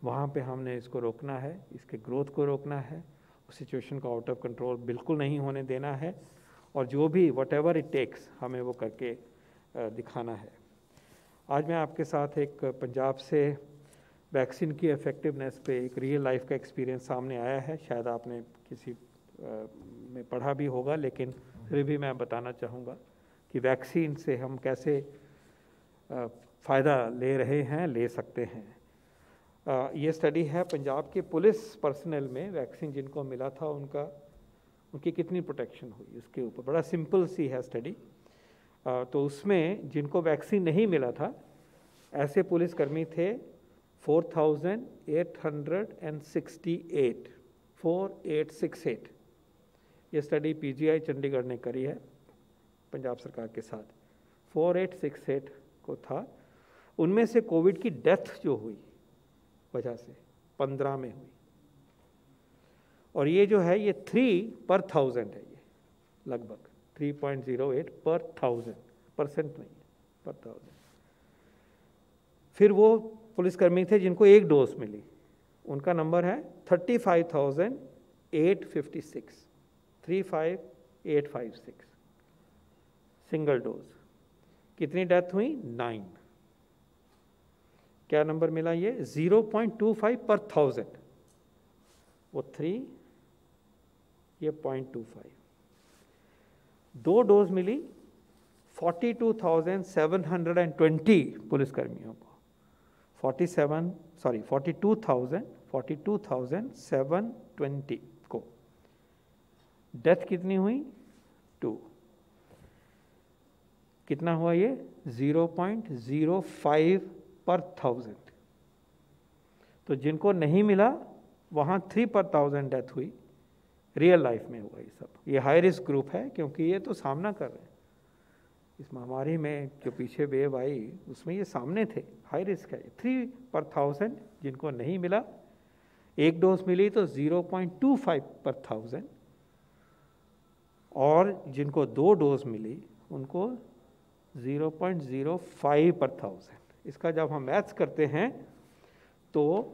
वहाँ पे हमने इसको रोकना है, इसके ग्रोथ को रोकना है, उस सिचुएशन को आउट ऑफ कंट्रोल बिल्कुल नहीं होने देना है और जो भी व्हाटएवर इट टेक्स हमें वो करके दिखाना है। आज मैं आपके साथ एक पंजाब से वैक्सीन की इफ़ेक्टिवनेस पे एक रियल लाइफ का एक्सपीरियंस सामने आया है। शायद आपने किसी में पढ़ा भी होगा, लेकिन फिर भी मैं बताना चाहूँगा कि वैक्सीन से हम कैसे फ़ायदा ले रहे हैं, ले सकते हैं। ये स्टडी है पंजाब के पुलिस पर्सनल में। वैक्सीन जिनको मिला था उनका उनकी कितनी प्रोटेक्शन हुई, उसके ऊपर बड़ा सिंपल सी है स्टडी। तो उसमें जिनको वैक्सीन नहीं मिला था ऐसे पुलिसकर्मी थे 4868 ये स्टडी पीजीआई चंडीगढ़ ने करी है पंजाब सरकार के साथ। 4868 को था, उनमें से कोविड की डेथ जो हुई वजह से 15 में हुई, और ये जो है ये 3 पर 1000 है, ये लगभग 3.08 पर 1000, परसेंट नहीं है, पर 1000। फिर वो पुलिसकर्मी थे जिनको एक डोज मिली, उनका नंबर है 35,856, 35856 सिंगल डोज। कितनी डेथ हुई? 9। क्या नंबर मिला ये? 0.25 पर 1000, वो 3, ये 0.25। 2 डोज मिली 42,720 पुलिसकर्मियों को, 42,720 को। डेथ कितनी हुई? 2। कितना हुआ ये? 0.05 पर 1000। तो जिनको नहीं मिला वहाँ 3 पर 1000 डेथ हुई, रियल लाइफ में हुआ ये सब। ये हाई रिस्क ग्रुप है क्योंकि ये तो सामना कर रहे हैं इस महामारी में, जो पीछे वेव आई उसमें ये सामने थे, हाई रिस्क है। 3 पर 1000 जिनको नहीं मिला, एक डोज मिली तो 0.25 पर 1000, और जिनको 2 डोज मिली उनको 0.05 पर 1000। इसका जब हम मैथ्स करते हैं तो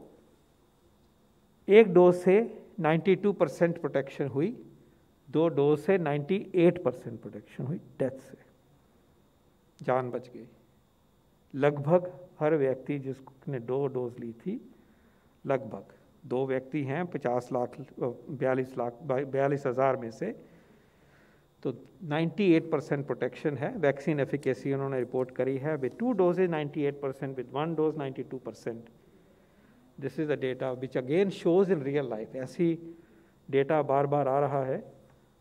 एक डोज से 92% प्रोटेक्शन हुई, 2 डोज से 98% प्रोटेक्शन हुई, डेथ से जान बच गई। लगभग हर व्यक्ति जिसने 2 डोज ली थी, लगभग 2 व्यक्ति हैं 42,000 में से, तो 98% प्रोटेक्शन है। वैक्सीन एफिकेसी उन्होंने रिपोर्ट करी है with 2 doses 98%, with 1 dose 92%। This is the data which again shows in real life. ऐसी डेटा बार बार आ रहा है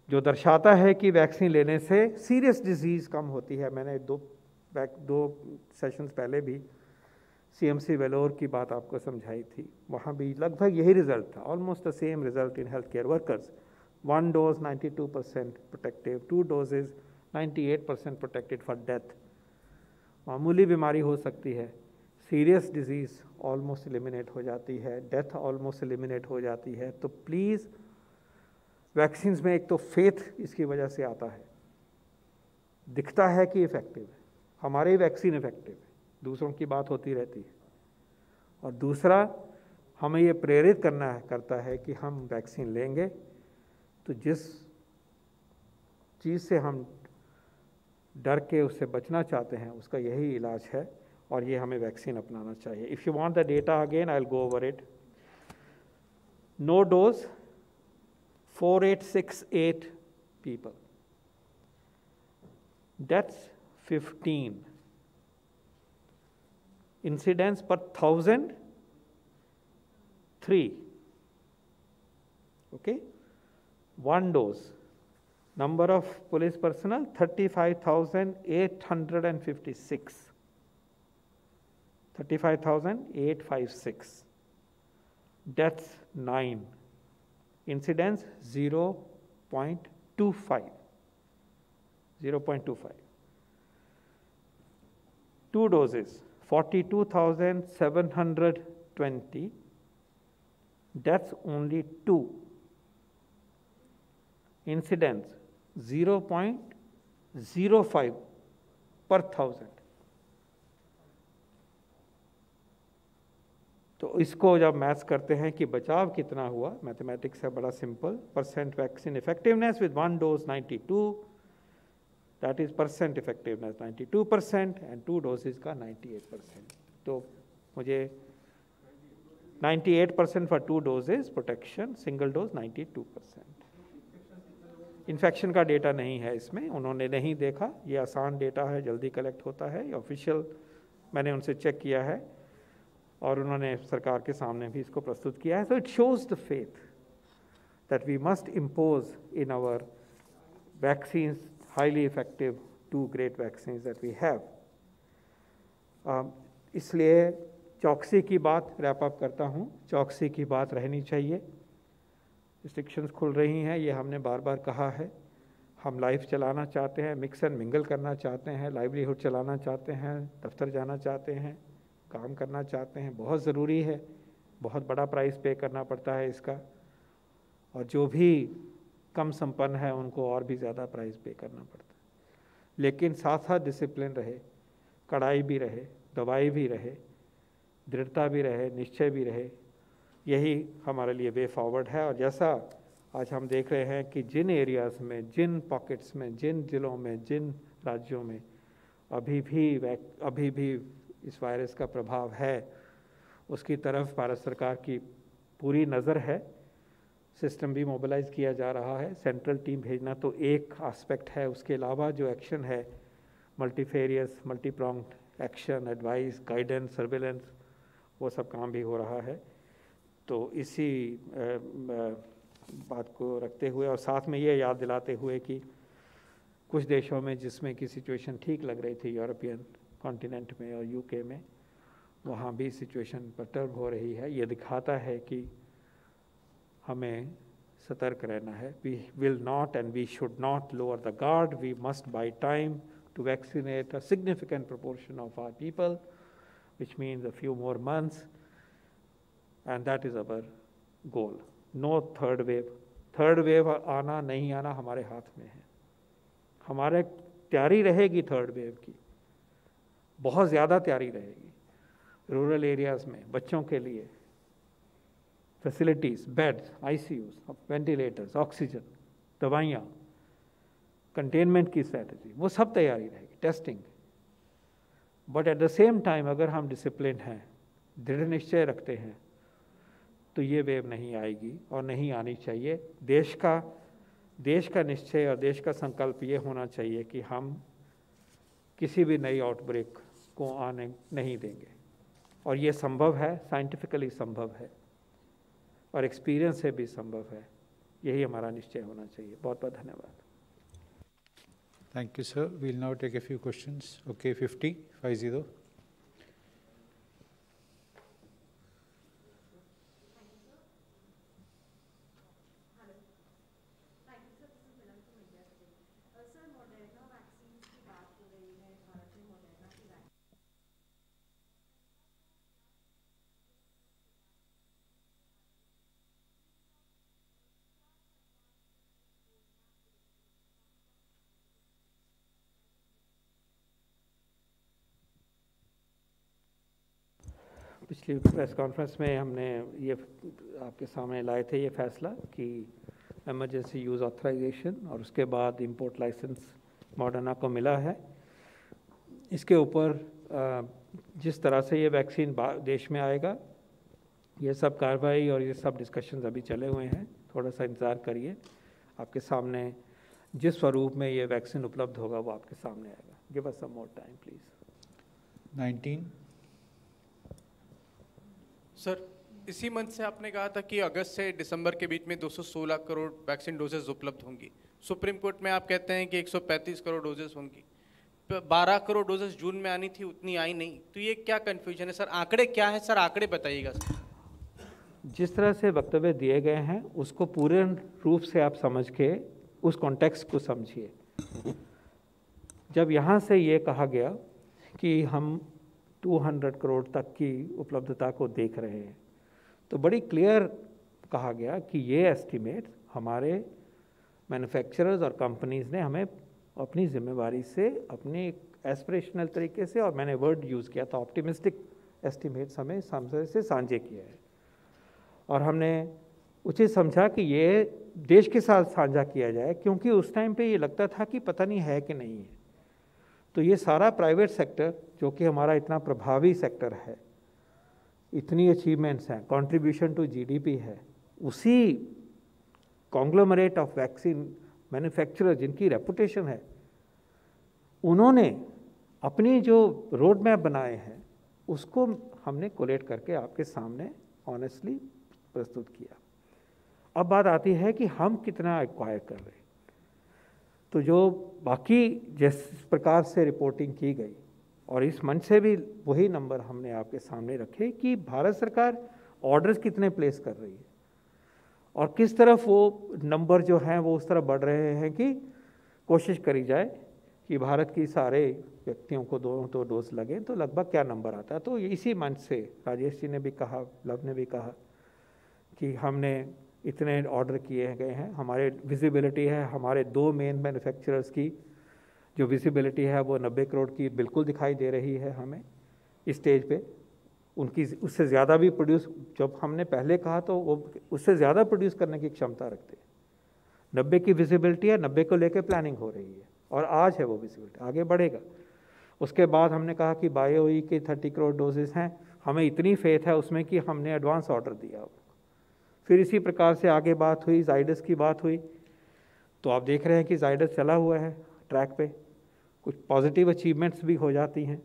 जो दर्शाता है कि वैक्सीन लेने से सीरियस डिजीज़ कम होती है। मैंने दो सेशंस पहले भी CMC वेलोर की बात आपको समझाई थी, वहाँ भी लगभग यही रिजल्ट था, almost the same result in health care workers. 1 dose 92% protective, 2 doses 98% protected for death. मामूली बीमारी हो सकती है, सीरियस डिजीज़ ऑलमोस्ट एलिमिनेट हो जाती है, डेथ ऑलमोस्ट एलिमिनेट हो जाती है। तो प्लीज़ वैक्सीन्स में एक तो फेथ इसकी वजह से आता है, दिखता है कि इफ़ेक्टिव है, हमारी वैक्सीन इफ़ेक्टिव है, दूसरों की बात होती रहती है। और दूसरा, हमें ये प्रेरित करता है कि हम वैक्सीन लेंगे तो जिस चीज़ से हम डर के उससे बचना चाहते हैं उसका यही इलाज है, और ये हमें वैक्सीन अपनाना चाहिए। If you want the data again I will go over it. No dose 4868 people, deaths 15, incidence per 1000 3, okay. 1 dose, number of police personnel 35,856, 35,856, deaths 9, incidence 0.25, 0.25. 2 doses 42,720, deaths only 2, incidence 0.05 per 1000। तो इसको जब maths करते हैं कि बचाव कितना हुआ, mathematics है बड़ा simple. Percent vaccine effectiveness with 1 dose 92, that is percent effectiveness 92%, and 2 doses का 98%। तो मुझे 98% for 2 doses protection, single dose 92%। Infection का डेटा नहीं है इसमें, उन्होंने नहीं देखा, ये आसान डेटा है, जल्दी कलेक्ट होता है, ये ऑफिशियल मैंने उनसे चेक किया है और उन्होंने सरकार के सामने भी इसको प्रस्तुत किया है। तो it shows the faith that we must impose in our vaccines, highly effective 2 great vaccines that we have. इसलिए चौकसी की बात रैप अप करता हूँ, चौकसी की बात रहनी चाहिए। रिस्ट्रिक्शंस खुल रही हैं, ये हमने बार बार कहा है। हम लाइफ चलाना चाहते हैं, मिक्स एंड मिंगल करना चाहते हैं, लाइवलीहुड चलाना चाहते हैं, दफ्तर जाना चाहते हैं, काम करना चाहते हैं, बहुत ज़रूरी है, बहुत बड़ा प्राइस पे करना पड़ता है इसका, और जो भी कम संपन्न है उनको और भी ज़्यादा प्राइस पे करना पड़ता है। लेकिन साथ साथ डिसिप्लिन रहे, कड़ाई भी रहे, दवाई भी रहे, दृढ़ता भी रहे, निश्चय भी रहे, यही हमारे लिए वे फॉरवर्ड है। और जैसा आज हम देख रहे हैं कि जिन एरियाज़ में, जिन पॉकेट्स में, जिन ज़िलों में, जिन राज्यों में अभी भी इस वायरस का प्रभाव है, उसकी तरफ भारत सरकार की पूरी नज़र है। सिस्टम भी मोबिलाइज़ किया जा रहा है। सेंट्रल टीम भेजना तो एक एस्पेक्ट है, उसके अलावा जो एक्शन है, multifarious, multipronged action, advice, guidance, surveillance, वो सब काम भी हो रहा है। तो इसी बात को रखते हुए और साथ में ये याद दिलाते हुए कि कुछ देशों में जिसमें की सिचुएशन ठीक लग रही थी, यूरोपियन कॉन्टिनेंट में और यूके में, वहाँ भी सिचुएशन पर्टर्ब हो रही है। ये दिखाता है कि हमें सतर्क रहना है। We will not and we should not lower the guard, we must buy time to vaccinate a significant proportion of our people, which means a few more months, and that is our goal. No third wave. Third wave आना नहीं आना हमारे हाथ में है। हमारे तैयारी रहेगी थर्ड वेव की, बहुत ज़्यादा तैयारी रहेगी। रूरल एरियाज़ में बच्चों के लिए facilities, beds, ICUs, ventilators, oxygen, दवाइयाँ, कंटेनमेंट की स्ट्रैटेजी, वो सब तैयारी रहेगी, testing. But at the same time अगर हम डिसिप्लिन हैं, दृढ़ निश्चय रखते हैं, तो ये वेव नहीं आएगी और नहीं आनी चाहिए। देश का निश्चय और देश का संकल्प ये होना चाहिए कि हम किसी भी नई आउटब्रेक को आने नहीं देंगे, और ये संभव है, साइंटिफिकली संभव है और एक्सपीरियंस से भी संभव है। यही हमारा निश्चय होना चाहिए। बहुत बहुत धन्यवाद। Thank you, sir. We'll now take a few questions. Okay, 50. पिछली प्रेस कॉन्फ्रेंस में हमने ये आपके सामने लाए थे ये फैसला कि इमरजेंसी यूज़ ऑथराइजेशन और उसके बाद इंपोर्ट लाइसेंस मॉडर्ना को मिला है। इसके ऊपर जिस तरह से ये वैक्सीन देश में आएगा, ये सब कार्रवाई और ये सब डिस्कशंस अभी चले हुए हैं। थोड़ा सा इंतज़ार करिए, आपके सामने जिस स्वरूप में ये वैक्सीन उपलब्ध होगा वो आपके सामने आएगा। Give us some more time please. 19। Sir, इसी मंथ से आपने कहा था कि अगस्त से दिसंबर के बीच में 216 करोड़ वैक्सीन डोजेस उपलब्ध होंगी। सुप्रीम कोर्ट में आप कहते हैं कि 135 करोड़ डोजेस होंगी। 12 करोड़ डोजेस जून में आनी थी, उतनी आई नहीं, तो ये क्या कन्फ्यूजन है सर? आंकड़े क्या है सर? आंकड़े बताइएगा सर। जिस तरह से वक्तव्य दिए गए हैं उसको पूरे रूप से आप समझ के उस कॉन्टेक्स्ट को समझिए। जब यहाँ से ये कहा गया कि हम 200 करोड़ तक की उपलब्धता को देख रहे हैं, तो बड़ी क्लियर कहा गया कि ये एस्टीमेट हमारे मैन्युफैक्चरर्स और कंपनीज़ ने हमें अपनी जिम्मेवारी से, अपने एस्पिरेशनल तरीके से, और मैंने वर्ड यूज़ किया था ऑप्टिमिस्टिक एस्टीमेट्स, हमें से साझे किया है। और हमने उचित समझा कि ये देश के साथ साझा किया जाए, क्योंकि उस टाइम पे ये लगता था कि पता नहीं है कि नहीं है। तो ये सारा प्राइवेट सेक्टर, जो कि हमारा इतना प्रभावी सेक्टर है, इतनी अचीवमेंट्स हैं, कंट्रीब्यूशन टू जीडीपी है, उसी कॉन्ग्लोमरेट ऑफ वैक्सीन मैन्युफैक्चरर जिनकी रेपुटेशन है, उन्होंने अपनी जो रोड मैप बनाए हैं उसको हमने कोलेट करके आपके सामने ऑनेस्टली प्रस्तुत किया। अब बात आती है कि हम कितना एक्वायर कर रहे हैं। तो जो बाकी जिस प्रकार से रिपोर्टिंग की गई और इस मंच से भी वही नंबर हमने आपके सामने रखे कि भारत सरकार ऑर्डर्स कितने प्लेस कर रही है और किस तरफ वो नंबर जो हैं वो उस तरफ बढ़ रहे हैं कि कोशिश करी जाए कि भारत की सारे व्यक्तियों को दोनों तो डोज लगें, तो लगभग क्या नंबर आता है। तो इसी मंच से राजेश जी ने भी कहा, लव ने भी कहा कि हमने इतने ऑर्डर किए गए हैं, हमारे विजिबिलिटी है, हमारे 2 मेन मैन्युफैक्चरर्स की जो विजिबिलिटी है वो 90 करोड़ की बिल्कुल दिखाई दे रही है हमें इस स्टेज पे। उनकी उससे ज़्यादा भी प्रोड्यूस, जब हमने पहले कहा तो वो उससे ज़्यादा प्रोड्यूस करने की क्षमता रखते हैं। 90 की विजिबिलिटी है, 90 को लेकर प्लानिंग हो रही है और आज है वो विजिबिलिटी, आगे बढ़ेगा। उसके बाद हमने कहा कि बायोई के 30 करोड़ डोजेस हैं, हमें इतनी फेथ है उसमें कि हमने एडवांस ऑर्डर दिया। फिर इसी प्रकार से आगे बात हुई, जाइडस की बात हुई, तो आप देख रहे हैं कि जाइडस चला हुआ है ट्रैक पे, कुछ पॉजिटिव अचीवमेंट्स भी हो जाती हैं।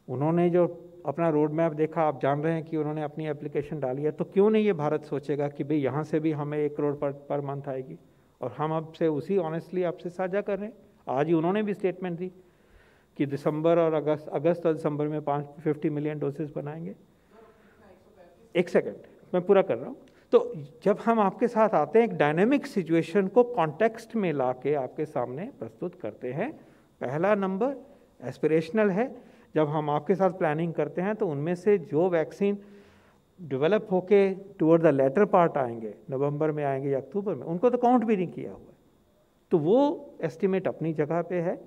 उन्होंने जो अपना रोड मैप देखा, आप जान रहे हैं कि उन्होंने अपनी एप्लीकेशन डाली है, तो क्यों नहीं ये भारत सोचेगा कि भाई यहाँ से भी हमें 1 करोड़ पर मंथ आएगी। और हम आपसे उसी ऑनेस्टली आपसे साझा कर रहे हैं। आज ही उन्होंने भी स्टेटमेंट दी कि दिसंबर और अगस्त और दिसंबर में 50 मिलियन डोसेस बनाएंगे। एक सेकेंड, मैं पूरा कर रहा हूँ। तो जब हम आपके साथ आते हैं, एक डायनेमिक सिचुएशन को कॉन्टेक्स्ट में ला के आपके सामने प्रस्तुत करते हैं। पहला नंबर एस्पिरेशनल है। जब हम आपके साथ प्लानिंग करते हैं तो उनमें से जो वैक्सीन डेवलप होके टुवर्ड द लेटर पार्ट आएंगे, नवंबर में आएंगे या अक्टूबर में, उनको तो काउंट भी नहीं किया हुआ है। तो वो एस्टिमेट अपनी जगह पे है।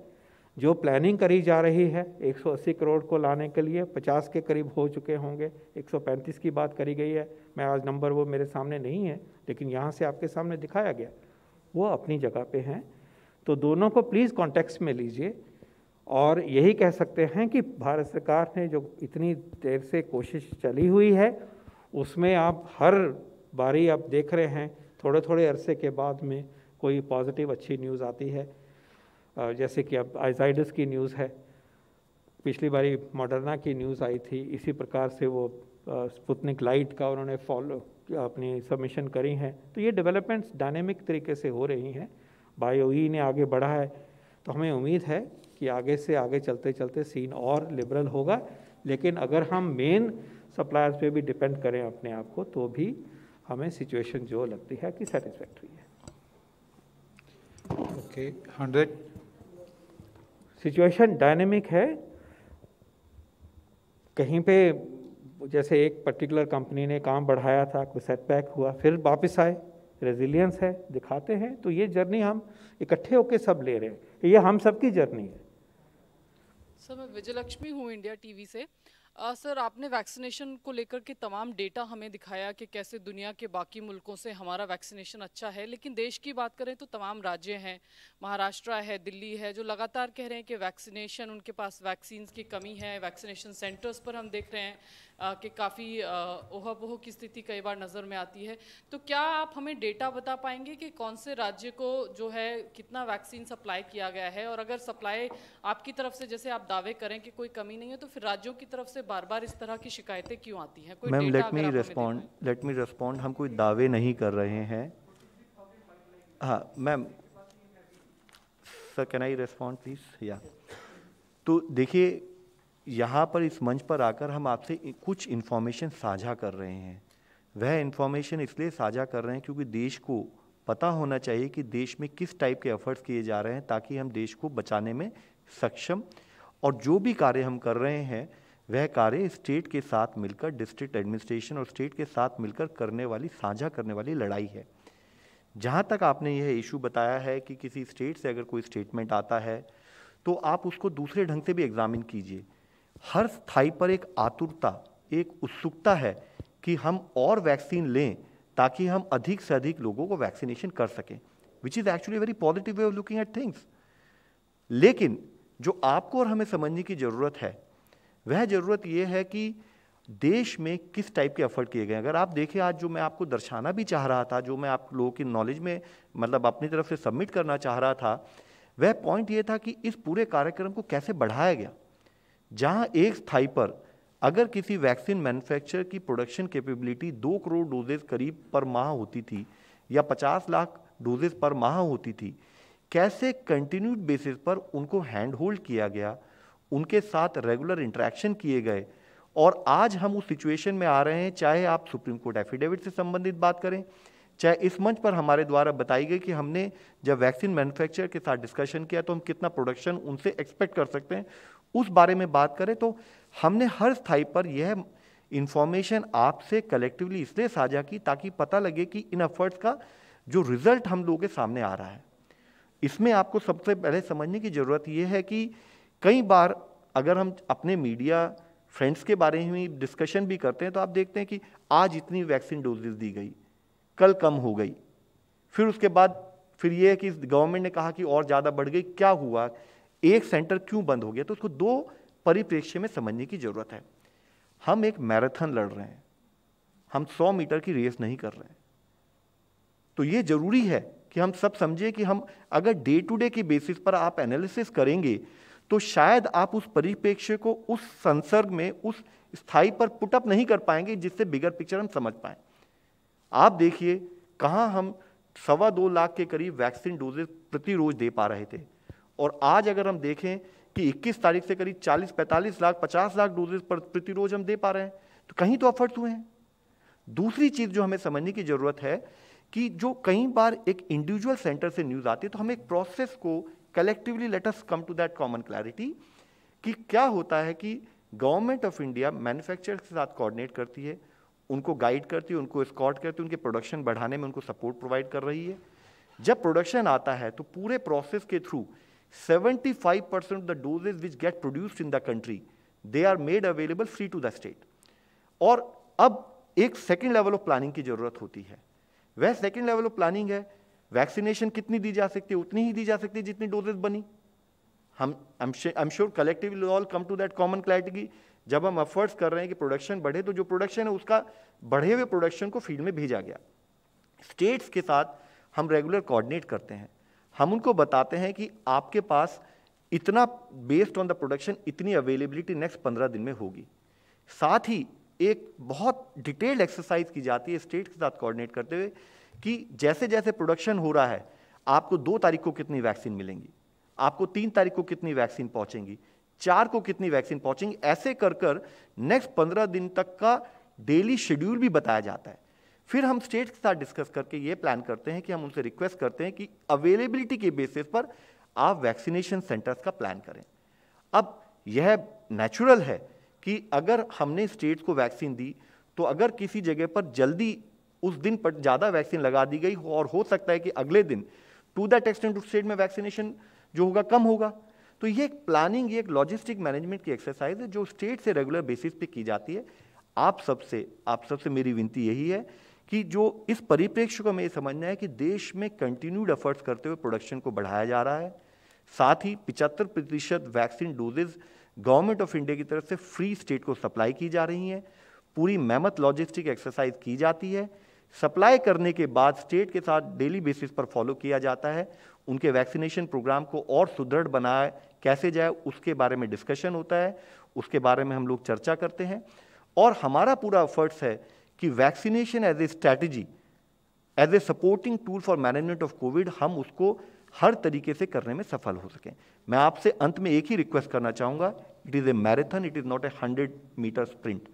जो प्लानिंग करी जा रही है 180 करोड़ को लाने के लिए 50 के करीब हो चुके होंगे, 135 की बात करी गई है। मैं आज नंबर वो मेरे सामने नहीं है, लेकिन यहाँ से आपके सामने दिखाया गया, वो अपनी जगह पे हैं। तो दोनों को प्लीज़ कॉन्टेक्स्ट में लीजिए और यही कह सकते हैं कि भारत सरकार ने जो इतनी देर से कोशिश चली हुई है, उसमें आप हर बारी आप देख रहे हैं थोड़े थोड़े अरसे के बाद में कोई पॉजिटिव अच्छी न्यूज़ आती है। जैसे कि अब जाइडस की न्यूज़ है, पिछली बारी मॉडर्ना की न्यूज़ आई थी, इसी प्रकार से वो स्पुतनिक लाइट का उन्होंने फॉलो अपनी सबमिशन करी हैं। तो ये डेवलपमेंट्स डायनेमिक तरीके से हो रही हैं। बायोई ने आगे बढ़ा है, तो हमें उम्मीद है कि आगे से आगे चलते चलते सीन और लिबरल होगा। लेकिन अगर हम मेन सप्लायर्स पे भी डिपेंड करें अपने आप को, तो भी हमें सिचुएशन जो लगती है कि सेटिस्फैक्ट्री है। ओके, 100 सिचुएशन डायनेमिक है। कहीं पे जैसे एक पर्टिकुलर कंपनी ने काम बढ़ाया था, कोई सेटबैक हुआ, फिर वापस आए, रेजिलियंस है, दिखाते हैं। तो ये जर्नी हम इकट्ठे होकर सब ले रहे हैं, ये हम सबकी जर्नी है। सर, मैं विजयलक्ष्मी हूँ इंडिया टीवी से। सर, आपने वैक्सीनेशन को लेकर के तमाम डेटा हमें दिखाया कि कैसे दुनिया के बाकी मुल्कों से हमारा वैक्सीनेशन अच्छा है, लेकिन देश की बात करें तो तमाम राज्य हैं, महाराष्ट्र है, दिल्ली है, जो लगातार कह रहे हैं कि वैक्सीनेशन, उनके पास वैक्सीन की कमी है। वैक्सीनेशन सेंटर्स पर हम देख रहे हैं कि काफ़ी ओहापोह की स्थिति कई बार नज़र में आती है। तो क्या आप हमें डेटा बता पाएंगे कि कौन से राज्य को जो है कितना वैक्सीन सप्लाई किया गया है, और अगर सप्लाई आपकी तरफ से जैसे आप दावे करें कि कोई कमी नहीं है, तो फिर राज्यों की तरफ से बार बार इस तरह की शिकायतें क्यों आती हैं? कोई ma'am, data let me respond. हम कोई दावे नहीं कर रहे हैं। हाँ ma'am, sir can I respond please? या तो देखिए, यहाँ पर इस मंच पर आकर हम आपसे कुछ इन्फॉर्मेशन साझा कर रहे हैं। वह इन्फॉर्मेशन इसलिए साझा कर रहे हैं क्योंकि देश को पता होना चाहिए कि देश में किस टाइप के एफर्ट्स किए जा रहे हैं, ताकि हम देश को बचाने में सक्षम, और जो भी कार्य हम कर रहे हैं वह कार्य स्टेट के साथ मिलकर, डिस्ट्रिक्ट एडमिनिस्ट्रेशन और स्टेट के साथ मिलकर करने वाली, साझा करने वाली लड़ाई है। जहाँ तक आपने यह इशू बताया है कि किसी स्टेट से अगर कोई स्टेटमेंट आता है तो आप उसको दूसरे ढंग से भी एग्जामिन कीजिए। हर स्थाई पर एक आतुरता, एक उत्सुकता है कि हम और वैक्सीन लें ताकि हम अधिक से अधिक लोगों को वैक्सीनेशन कर सकें, which is actually very positive way of looking at things. लेकिन जो आपको और हमें समझने की ज़रूरत है, वह ज़रूरत यह है कि देश में किस टाइप के एफर्ट किए गए। अगर आप देखें, आज जो मैं आपको दर्शाना भी चाह रहा था, जो मैं आप लोगों की नॉलेज में मतलब अपनी तरफ से सबमिट करना चाह रहा था, वह पॉइंट ये था कि इस पूरे कार्यक्रम को कैसे बढ़ाया गया। जहां एक स्थाई पर अगर किसी वैक्सीन मैन्युफैक्चरर की प्रोडक्शन कैपेबिलिटी 2 करोड़ डोजेज करीब पर माह होती थी, या 50 लाख डोजेस पर माह होती थी, कैसे कंटिन्यूड बेसिस पर उनको हैंड होल्ड किया गया, उनके साथ रेगुलर इंटरेक्शन किए गए, और आज हम उस सिचुएशन में आ रहे हैं, चाहे आप सुप्रीम कोर्ट एफिडेविट से संबंधित बात करें, चाहे इस मंच पर हमारे द्वारा बताई गई कि हमने जब वैक्सीन मैन्युफैक्चरर के साथ डिस्कशन किया तो हम कितना प्रोडक्शन उनसे एक्सपेक्ट कर सकते हैं, उस बारे में बात करें, तो हमने हर स्थाई पर यह इंफॉर्मेशन आपसे कलेक्टिवली इसलिए साझा की ताकि पता लगे कि इन एफर्ट्स का जो रिजल्ट हम लोगों के सामने आ रहा है। इसमें आपको सबसे पहले समझने की जरूरत यह है कि कई बार अगर हम अपने मीडिया फ्रेंड्स के बारे में डिस्कशन भी करते हैं तो आप देखते हैं कि आज इतनी वैक्सीन डोजेस दी गई, कल कम हो गई, फिर उसके बाद फिर यह है कि गवर्नमेंट ने कहा कि और ज़्यादा बढ़ गई, क्या हुआ, एक सेंटर क्यों बंद हो गया। तो उसको दो परिप्रेक्ष्य में समझने की जरूरत है। हम एक मैराथन लड़ रहे हैं, हम 100 मीटर की रेस नहीं कर रहे हैं। तो ये जरूरी है कि हम सब समझे कि हम अगर डे टू डे की बेसिस पर आप एनालिसिस करेंगे तो शायद आप उस परिप्रेक्ष्य को उस संसर्ग में उस स्थाई पर पुटअप नहीं कर पाएंगे जिससे बिगर पिक्चर हम समझ पाएं। आप देखिए कहां हम 2.25 लाख के करीब वैक्सीन डोजेस प्रति रोज दे पा रहे थे, और आज अगर हम देखें कि 21 तारीख से करीब 40-45 लाख 50 लाख डोजेस प्रति रोज हम दे पा रहे हैं, तो कहीं तो एफर्ट्स हुए हैं। दूसरी चीज जो हमें समझने की जरूरत है कि जो कई बार एक इंडिविजुअल सेंटर से न्यूज आती है, तो हम एक प्रोसेस को collectively let us come to that common clarity कि क्या होता है कि गवर्नमेंट ऑफ इंडिया मैन्युफैक्चरर के साथ कोऑर्डिनेट करती है, उनको गाइड करती है, उनको एस्कॉर्ट करती है, उनके प्रोडक्शन बढ़ाने में उनको सपोर्ट प्रोवाइड कर रही है। जब प्रोडक्शन आता है तो पूरे प्रोसेस के through 75% of the doses which get produced in the country they are made available free to the state. और अब एक सेकेंड लेवल ऑफ प्लानिंग की जरूरत होती है। वह सेकेंड लेवल ऑफ प्लानिंग है, वैक्सीनेशन कितनी दी जा सकती है, उतनी ही दी जा सकती है जितनी डोजेस बनी। हम I am sure collectively all come to that common clarity की जब हम एफर्ट्स कर रहे हैं कि प्रोडक्शन बढ़े, तो जो प्रोडक्शन है उसका बढ़े हुए प्रोडक्शन को फील्ड में भेजा गया। स्टेट्स के साथ हम रेगुलर कोऑर्डिनेट करते हैं, हम उनको बताते हैं कि आपके पास इतना बेस्ड ऑन द प्रोडक्शन इतनी अवेलेबिलिटी नेक्स्ट 15 दिन में होगी। साथ ही एक बहुत डिटेल्ड एक्सरसाइज की जाती है स्टेट के साथ कोऑर्डिनेट करते हुए कि जैसे जैसे प्रोडक्शन हो रहा है, आपको 2 तारीख को कितनी वैक्सीन मिलेंगी, आपको 3 तारीख को कितनी वैक्सीन पहुंचेंगी, 4 को कितनी वैक्सीन पहुंचेंगी, ऐसे कर कर नेक्स्ट 15 दिन तक का डेली शेड्यूल भी बताया जाता है। फिर हम स्टेट के साथ डिस्कस करके ये प्लान करते हैं कि हम उनसे रिक्वेस्ट करते हैं कि अवेलेबिलिटी के बेसिस पर आप वैक्सीनेशन सेंटर्स का प्लान करें। अब यह नेचुरल है कि अगर हमने स्टेट्स को वैक्सीन दी तो अगर किसी जगह पर जल्दी उस दिन पर ज़्यादा वैक्सीन लगा दी गई और हो सकता है कि अगले दिन टू दैट एक्सटेंट उस स्टेट में वैक्सीनेशन जो होगा कम होगा। तो ये एक प्लानिंग, ये एक लॉजिस्टिक मैनेजमेंट की एक्सरसाइज है जो स्टेट से रेगुलर बेसिस पे की जाती है। आप सबसे मेरी विनती यही है कि जो इस परिप्रेक्ष्य को हमें समझना है कि देश में कंटिन्यूड एफर्ट्स करते हुए प्रोडक्शन को बढ़ाया जा रहा है। साथ ही 75% vaccine doses government of India की तरफ से फ्री स्टेट को सप्लाई की जा रही हैं। पूरी मेहनत लॉजिस्टिक एक्सरसाइज की जाती है। सप्लाई करने के बाद स्टेट के साथ डेली बेसिस पर फॉलो किया जाता है। उनके वैक्सीनेशन प्रोग्राम को और सुदृढ़ बनाए कैसे जाए उसके बारे में डिस्कशन होता है, उसके बारे में हम लोग चर्चा करते हैं। और हमारा पूरा एफर्ट्स है कि vaccination as a strategy, as a supporting tool for management of covid, हम उसको हर तरीके से करने में सफल हो सकें। मैं आपसे अंत में एक ही रिक्वेस्ट करना चाहूँगा, it is a marathon, it is not a 100 metre sprint.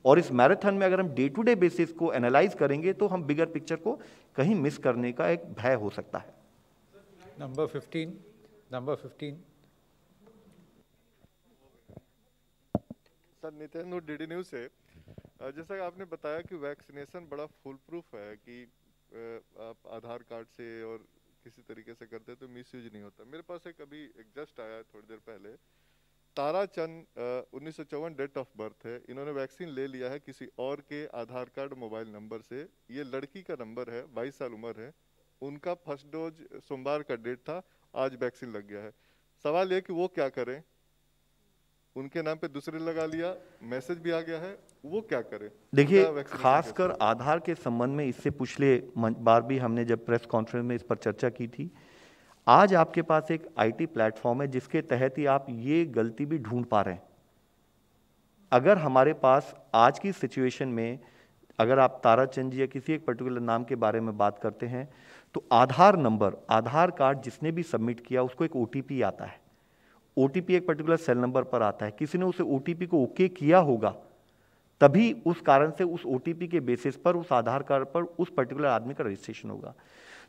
और इस मैराथन में अगर हम डे टू डे बेसिस को एनालाइज करेंगे तो हम बिगर पिक्चर को कहीं मिस करने का एक भय हो सकता है। Number 15 sir, Nitin DD news से। जैसा कि आपने बताया कि वैक्सीनेशन बड़ा फुल प्रूफ है कि आप आधार कार्ड से और किसी तरीके से करते तो मिसयूज नहीं होता। मेरे पास एक अभी एक जस्ट आया थोड़ी देर पहले, ताराचंद 1954 डेट ऑफ बर्थ है, इन्होंने वैक्सीन ले लिया है किसी और के आधार कार्ड मोबाइल नंबर से। ये लड़की का नंबर है, 22 साल उम्र है, उनका फर्स्ट डोज सोमवार का डेट था, आज वैक्सीन लग गया है। सवाल ये कि वो क्या करें, उनके नाम पे दूसरे लगा लिया, मैसेज भी आ गया है, वो क्या करें? देखिए, खासकर आधार के संबंध में इससे पिछले बार भी हमने जब प्रेस कॉन्फ्रेंस में इस पर चर्चा की थी। आज आपके पास एक आईटी प्लेटफॉर्म है जिसके तहत ही आप ये गलती भी ढूंढ पा रहे हैं। अगर हमारे पास आज की सिचुएशन में अगर आप ताराचंद जी या किसी एक पर्टिकुलर नाम के बारे में बात करते हैं तो आधार नंबर, आधार कार्ड जिसने भी सबमिट किया उसको एक OTP आता है। OTP एक पर्टिकुलर सेल नंबर पर आता है, किसी ने उसे OTP को ओके किया होगा, तभी उस कारण से उस OTP के बेसिस पर उस आधार कार्ड पर उस पर्टिकुलर आदमी का रजिस्ट्रेशन होगा।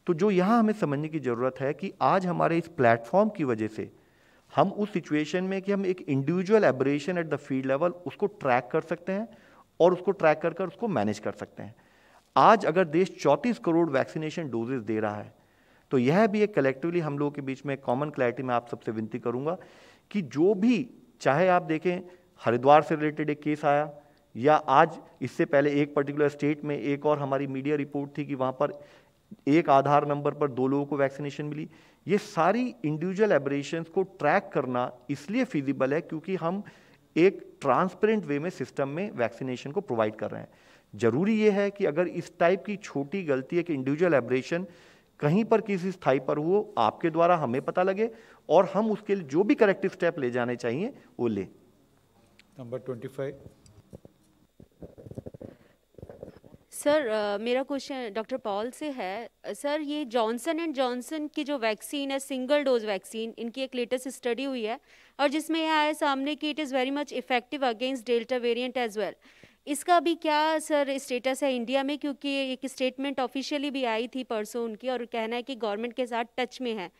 तो जो यहाँ हमें समझने की ज़रूरत है कि आज हमारे इस प्लेटफॉर्म की वजह से हम उस सिचुएशन में कि हम एक individual aberration at the field level उसको ट्रैक कर सकते हैं और उसको ट्रैक कर उसको मैनेज कर सकते हैं। आज अगर देश 34 करोड़ वैक्सीनेशन डोजेस दे रहा है तो यह भी एक कलेक्टिवली हम लोगों के बीच में कॉमन क्लैरिटी में आप सबसे विनती करूंगा कि जो भी, चाहे आप देखें हरिद्वार से रिलेटेड एक केस आया, या आज इससे पहले एक पर्टिकुलर स्टेट में एक और हमारी मीडिया रिपोर्ट थी कि वहां पर एक आधार नंबर पर 2 लोगों को वैक्सीनेशन मिली। ये सारी इंडिविजुअल एबरेशंस को ट्रैक करना इसलिए फिजिबल है क्योंकि हम एक ट्रांसपेरेंट वे में सिस्टम में वैक्सीनेशन को प्रोवाइड कर रहे हैं। जरूरी ये है कि अगर इस टाइप की छोटी गलती है कि इंडिविजुअल एबरेशन कहीं पर किसी स्थाई पर हो, आपके द्वारा हमें पता लगे और हम उसके लिए जो भी करेक्टिव स्टेप ले जाने चाहिए वो ले। नंबर 25। सर मेरा क्वेश्चन डॉक्टर पॉल से है। सर ये जॉनसन एंड जॉनसन की जो वैक्सीन है, सिंगल डोज वैक्सीन, इनकी एक लेटेस्ट स्टडी हुई है और जिसमें यह आया सामने कि it is very much effective against delta variant as well. इसका भी क्या सर स्टेटस है इंडिया में, क्योंकि एक स्टेटमेंट ऑफिशियली भी आई थी परसों उनकी और कहना है कि गवर्नमेंट के साथ टच में है।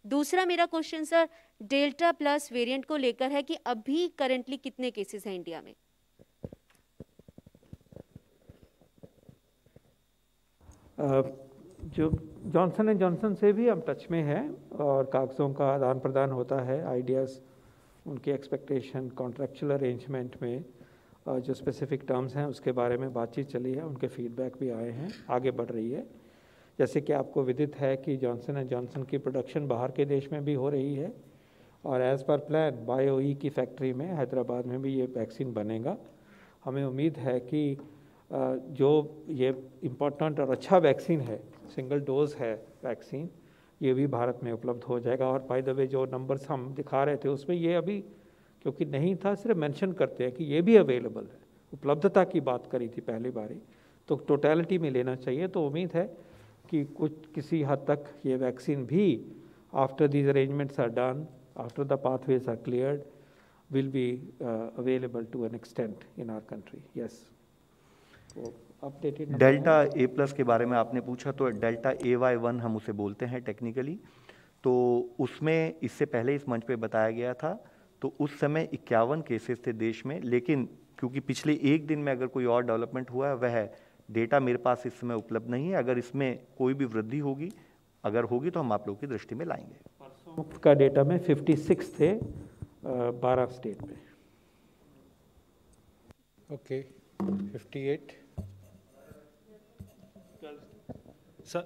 दूसरा मेरा question sir delta plus variant को लेकर है कि अभी करेंटली कितने केसेस हैं इंडिया में? जो जॉनसन एंड जॉनसन से भी हम टच में हैं और कागज़ों का आदान प्रदान होता है, आइडियाज़, उनकी एक्सपेक्टेशन, कॉन्ट्रैक्चुअल अरेंजमेंट में जो स्पेसिफिक टर्म्स हैं उसके बारे में बातचीत चली है, उनके फीडबैक भी आए हैं, आगे बढ़ रही है। जैसे कि आपको विदित है कि जॉनसन एंड जॉनसन की प्रोडक्शन बाहर के देश में भी हो रही है और एज़ पर प्लान बायोई की फैक्ट्री में हैदराबाद में भी ये वैक्सीन बनेगा। हमें उम्मीद है कि जो ये इम्पोर्टेंट और अच्छा वैक्सीन है, सिंगल डोज है वैक्सीन, ये भी भारत में उपलब्ध हो जाएगा। और बाय द वे जो नंबर्स हम दिखा रहे थे उसमें ये अभी क्योंकि नहीं था, सिर्फ मेंशन करते हैं कि ये भी अवेलेबल है। उपलब्धता की बात करी थी पहली बारी, तो टोटलिटी में लेना चाहिए। तो उम्मीद है कि किसी हद तक ये वैक्सीन भी after these arrangements are done, after the pathways are cleared, will be available to an extent in our country. Yes. Delta A+ के बारे में आपने पूछा, तो डेल्टा AY1 हम उसे बोलते हैं टेक्निकली। तो उसमें इससे पहले इस मंच पे बताया गया था, तो उस समय 51 केसेस थे देश में, लेकिन क्योंकि पिछले एक दिन में अगर कोई और डेवलपमेंट हुआ है, वह डेटा मेरे पास इस समय उपलब्ध नहीं है। अगर इसमें कोई भी वृद्धि होगी, अगर होगी तो हम आप लोगों की दृष्टि में लाएंगे। परसों का डेटा में 56 थे 12 स्टेट में। Okay, 58। Sir,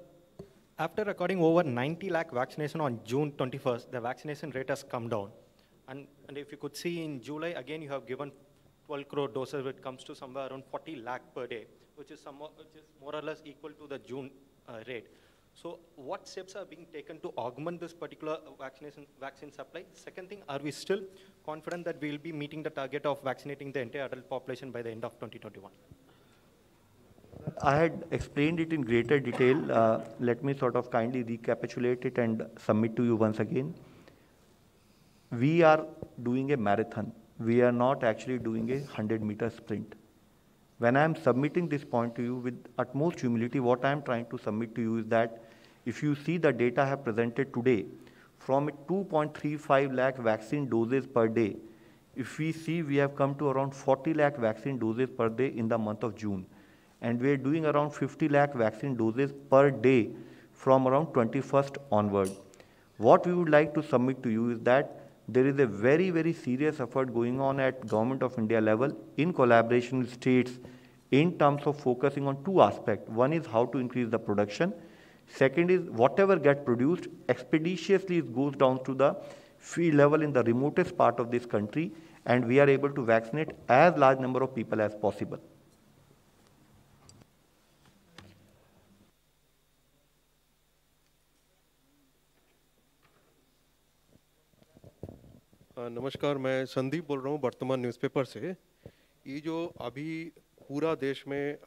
after recording over 90 lakh vaccination on June 21st, the vaccination rate has come down. And if you could see in July, again, you have given 12 crore doses, which comes to somewhere around 40 lakh per day, which is more or less equal to the June rate. So what steps are being taken to augment this particular vaccine supply? Second thing, are we still confident that we will be meeting the target of vaccinating the entire adult population by the end of 2021? I had explained it in greater detail. Let me sort of kindly recapitulate it and submit to you once again. We are doing a marathon. We are not actually doing a 100-meter sprint. When I am submitting this point to you with utmost humility, what I am trying to submit to you is that if you see the data I have presented today, from 2.35 lakh vaccine doses per day, if we see we have come to around 40 lakh vaccine doses per day in the month of June. And we are doing around 50 lakh vaccine doses per day from around 21st onward. What we would like to submit to you is that there is a very, very serious effort going on at Government of India level in collaboration with states in terms of focusing on two aspects. One is how to increase the production. Second is whatever gets produced expeditiously goes down to the field level in the remotest part of this country, and we are able to vaccinate as large number of people as possible. नमस्कार, मैं संदीप बोल रहा हूँ वर्तमान newspaper से। ये जो अभी पूरा देश में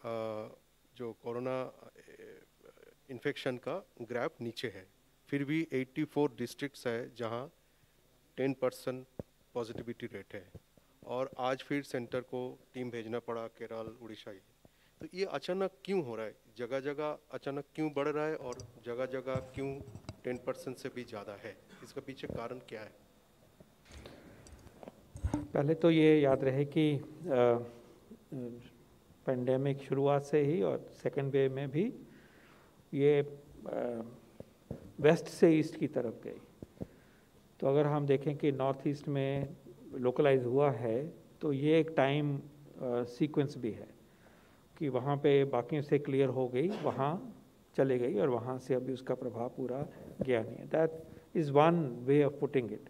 जो कोरोना इन्फेक्शन का ग्राफ नीचे है, फिर भी 84 डिस्ट्रिक्ट्स है जहां 10% पॉजिटिविटी रेट है, और आज फिर सेंटर को टीम भेजना पड़ा केरल, उड़ीसा। तो ये अचानक क्यों हो रहा है? जगह जगह अचानक क्यों बढ़ रहा है और जगह जगह क्यों 10% से भी ज़्यादा है? इसका पीछे कारण क्या है? पहले तो ये याद रहे कि पेंडेमिक शुरुआत से ही और सेकेंड वेव में भी ये वेस्ट से ईस्ट की तरफ गई। तो अगर हम देखें कि नॉर्थ ईस्ट में लोकलाइज हुआ है तो ये एक टाइम सीक्वेंस भी है कि वहाँ पे बाकियों से क्लियर हो गई, वहाँ चले गई और वहाँ से अभी उसका प्रभाव पूरा गया नहीं है। That is one way of putting it.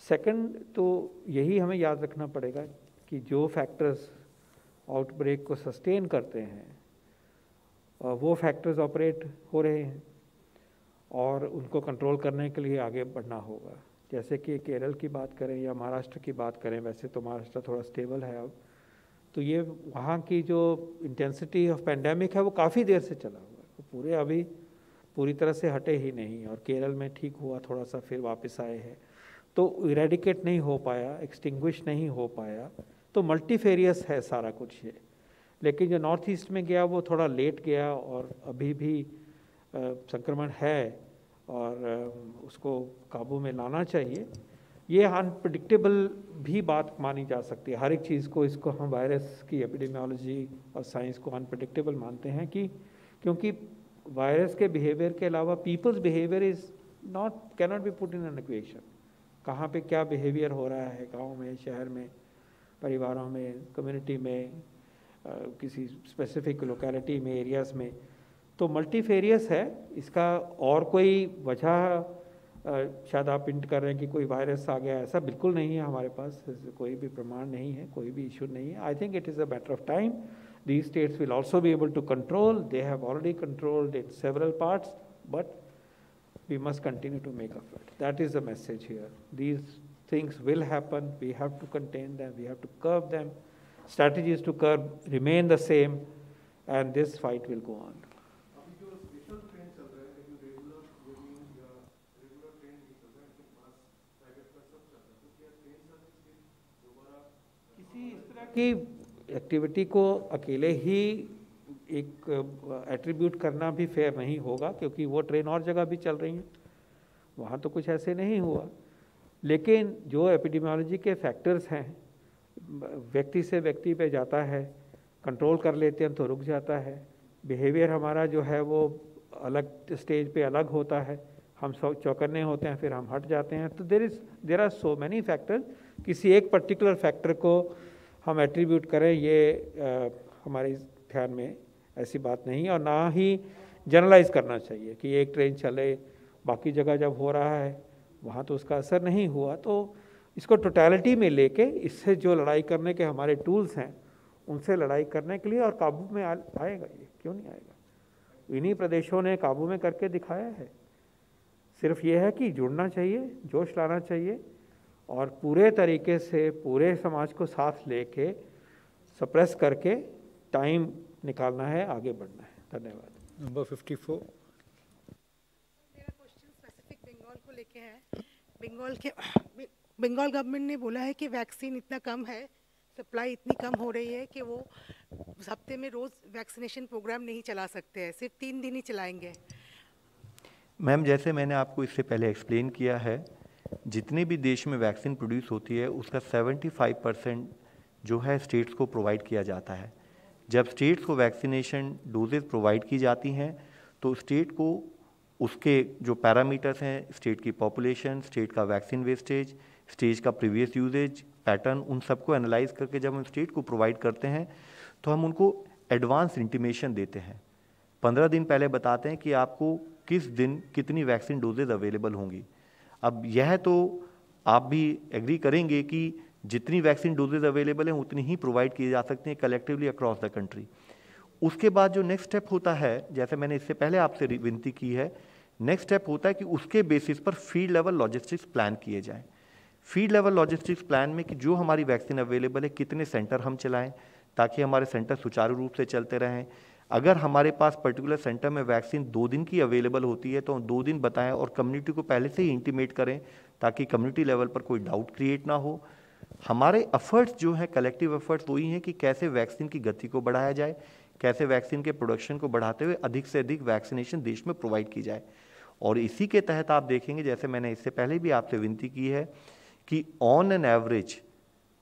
Second तो यही हमें याद रखना पड़ेगा कि जो फैक्टर्स आउटब्रेक को सस्टेन करते हैं वो फैक्टर्स ऑपरेट हो रहे हैं और उनको कंट्रोल करने के लिए आगे बढ़ना होगा। जैसे कि केरल की बात करें या महाराष्ट्र की बात करें, वैसे तो महाराष्ट्र थोड़ा स्टेबल है अब, तो ये वहाँ की जो इंटेंसिटी ऑफ पेंडेमिक है वो काफ़ी देर से चला हुआ है, वो पूरे अभी पूरी तरह से हटे ही नहीं। और केरल में ठीक हुआ थोड़ा सा, फिर वापस आए हैं, तो इरेडिकेट नहीं हो पाया, एक्सटिंग्विश नहीं हो पाया, तो मल्टीफेरियस है सारा कुछ ये। लेकिन जो नॉर्थ ईस्ट में गया वो थोड़ा लेट गया और अभी भी संक्रमण है और उसको काबू में लाना चाहिए। ये अनप्रेडिक्टेबल भी बात मानी जा सकती है। हर एक चीज़ को, इसको हम वायरस की एपिडेमियोलॉजी और साइंस को अनप्रेडिक्टेबल मानते हैं कि क्योंकि वायरस के बिहेवियर के अलावा peoples behaviour is can not be put in an equation. कहाँ पे क्या बिहेवियर हो रहा है, गाँव में, शहर में, परिवारों में, कम्युनिटी में, किसी स्पेसिफिक लोकेलिटी में, एरियाज़ में, तो मल्टीफेरियस है। इसका और कोई वजह शायद आप इंट कर रहे हैं कि कोई वायरस आ गया, ऐसा बिल्कुल नहीं है हमारे पास, कोई भी प्रमाण नहीं है, कोई भी इशू नहीं है। I think it is a matter of time. These states will also be able to control. They have already controlled it several parts, but we must continue to make effort. That is the message here. These things will happen. We have to contain them. We have to curb them. Strategies to curb remain the same, and this fight will go on. किसी इस तरह की activity को अकेले ही एक attribute करना भी fair नहीं होगा, क्योंकि वो ट्रेन और जगह भी चल रही हैं, वहाँ तो कुछ ऐसे नहीं हुआ। लेकिन जो एपिडेमियोलॉजी के फैक्टर्स हैं, व्यक्ति से व्यक्ति पे जाता है, कंट्रोल कर लेते हैं तो रुक जाता है, बिहेवियर हमारा जो है वो अलग स्टेज पे अलग होता है, हम सब चौकन्ने होते हैं, फिर हम हट जाते हैं। तो there are so many factors. किसी एक पर्टिकुलर फैक्टर को हम एट्रीब्यूट करें, ये हमारे ध्यान में ऐसी बात नहीं, और ना ही जनरलाइज करना चाहिए कि एक ट्रेन चले, बाकी जगह जब हो रहा है वहाँ तो उसका असर नहीं हुआ। तो इसको टोटलिटी में लेके, इससे जो लड़ाई करने के हमारे टूल्स हैं उनसे लड़ाई करने के लिए, और काबू में आएगा, ये क्यों नहीं आएगा। इन्हीं प्रदेशों ने काबू में करके दिखाया है। सिर्फ ये है कि जुड़ना चाहिए, जोश लाना चाहिए, और पूरे तरीके से पूरे समाज को साथ लेके सप्रेस करके टाइम निकालना है, आगे बढ़ना है। धन्यवाद। नंबर 54। मेरा क्वेश्चन स्पेसिफिक बंगाल को लेके है। बंगाल गवर्नमेंट ने बोला है कि वैक्सीन इतना कम है, सप्लाई इतनी कम हो रही है कि वो हफ्ते में रोज़ वैक्सीनेशन प्रोग्राम नहीं चला सकते हैं, सिर्फ 3 दिन ही चलाएंगे। मैम, जैसे मैंने आपको इससे पहले एक्सप्लेन किया है, जितने भी देश में वैक्सीन प्रोड्यूस होती है उसका 75% जो है स्टेट्स को प्रोवाइड किया जाता है। जब स्टेट्स को वैक्सीनेशन डोजेज प्रोवाइड की जाती हैं तो स्टेट को उसके जो पैरामीटर्स हैं, स्टेट की पॉपुलेशन, स्टेट का वैक्सीन वेस्टेज, स्टेट का प्रीवियस यूजेज पैटर्न, उन सबको एनालाइज करके जब हम स्टेट को प्रोवाइड करते हैं तो हम उनको एडवांस इंटीमेशन देते हैं। 15 दिन पहले बताते हैं कि आपको किस दिन कितनी वैक्सीन डोजेज अवेलेबल होंगी। अब यह तो आप भी एग्री करेंगे कि जितनी वैक्सीन डोजेज अवेलेबल हैं उतनी ही प्रोवाइड की जा सकती हैं कलेक्टिवली अक्रॉस द कंट्री। उसके बाद जो नेक्स्ट स्टेप होता है, जैसे मैंने इससे पहले आपसे विनती की है, नेक्स्ट स्टेप होता है कि उसके बेसिस पर फील्ड लेवल लॉजिस्टिक्स प्लान किए जाएं। फील्ड लेवल लॉजिस्टिक्स प्लान में कि जो हमारी वैक्सीन अवेलेबल है, कितने सेंटर हम चलाएं, ताकि हमारे सेंटर सुचारू रूप से चलते रहें। अगर हमारे पास पर्टिकुलर सेंटर में वैक्सीन 2 दिन की अवेलेबल होती है तो हम 2 दिन बताएं और कम्युनिटी को पहले से ही इंटीमेट करें ताकि कम्युनिटी लेवल पर कोई डाउट क्रिएट ना हो। हमारे एफर्ट्स जो हैं, कलेक्टिव एफर्ट्स वही हैं कि कैसे वैक्सीन की गति को बढ़ाया जाए, कैसे वैक्सीन के प्रोडक्शन को बढ़ाते हुए अधिक से अधिक वैक्सीनेशन देश में प्रोवाइड की जाए। और इसी के तहत आप देखेंगे, जैसे मैंने इससे पहले भी आपसे विनती की है कि ऑन एन एवरेज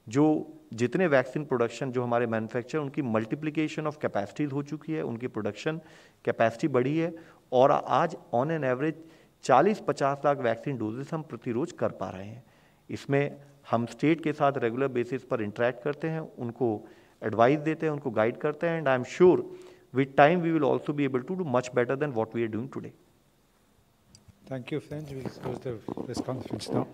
जो जितने वैक्सीन प्रोडक्शन जो हमारे मैन्युफैक्चर, उनकी मल्टीप्लिकेशन ऑफ कैपेसिटीज हो चुकी है, उनकी प्रोडक्शन कैपेसिटी बढ़ी है और आज on an average 40-50 lakh vaccine doses हम प्रति रोज कर पा रहे हैं। इसमें हम स्टेट के साथ रेगुलर बेसिस पर इंटरेक्ट करते हैं, उनको एडवाइस देते हैं, उनको गाइड करते हैं, and I am sure with time we will also be able to do much better than what we are doing today. Thank you, friends. We'll close the press conference now.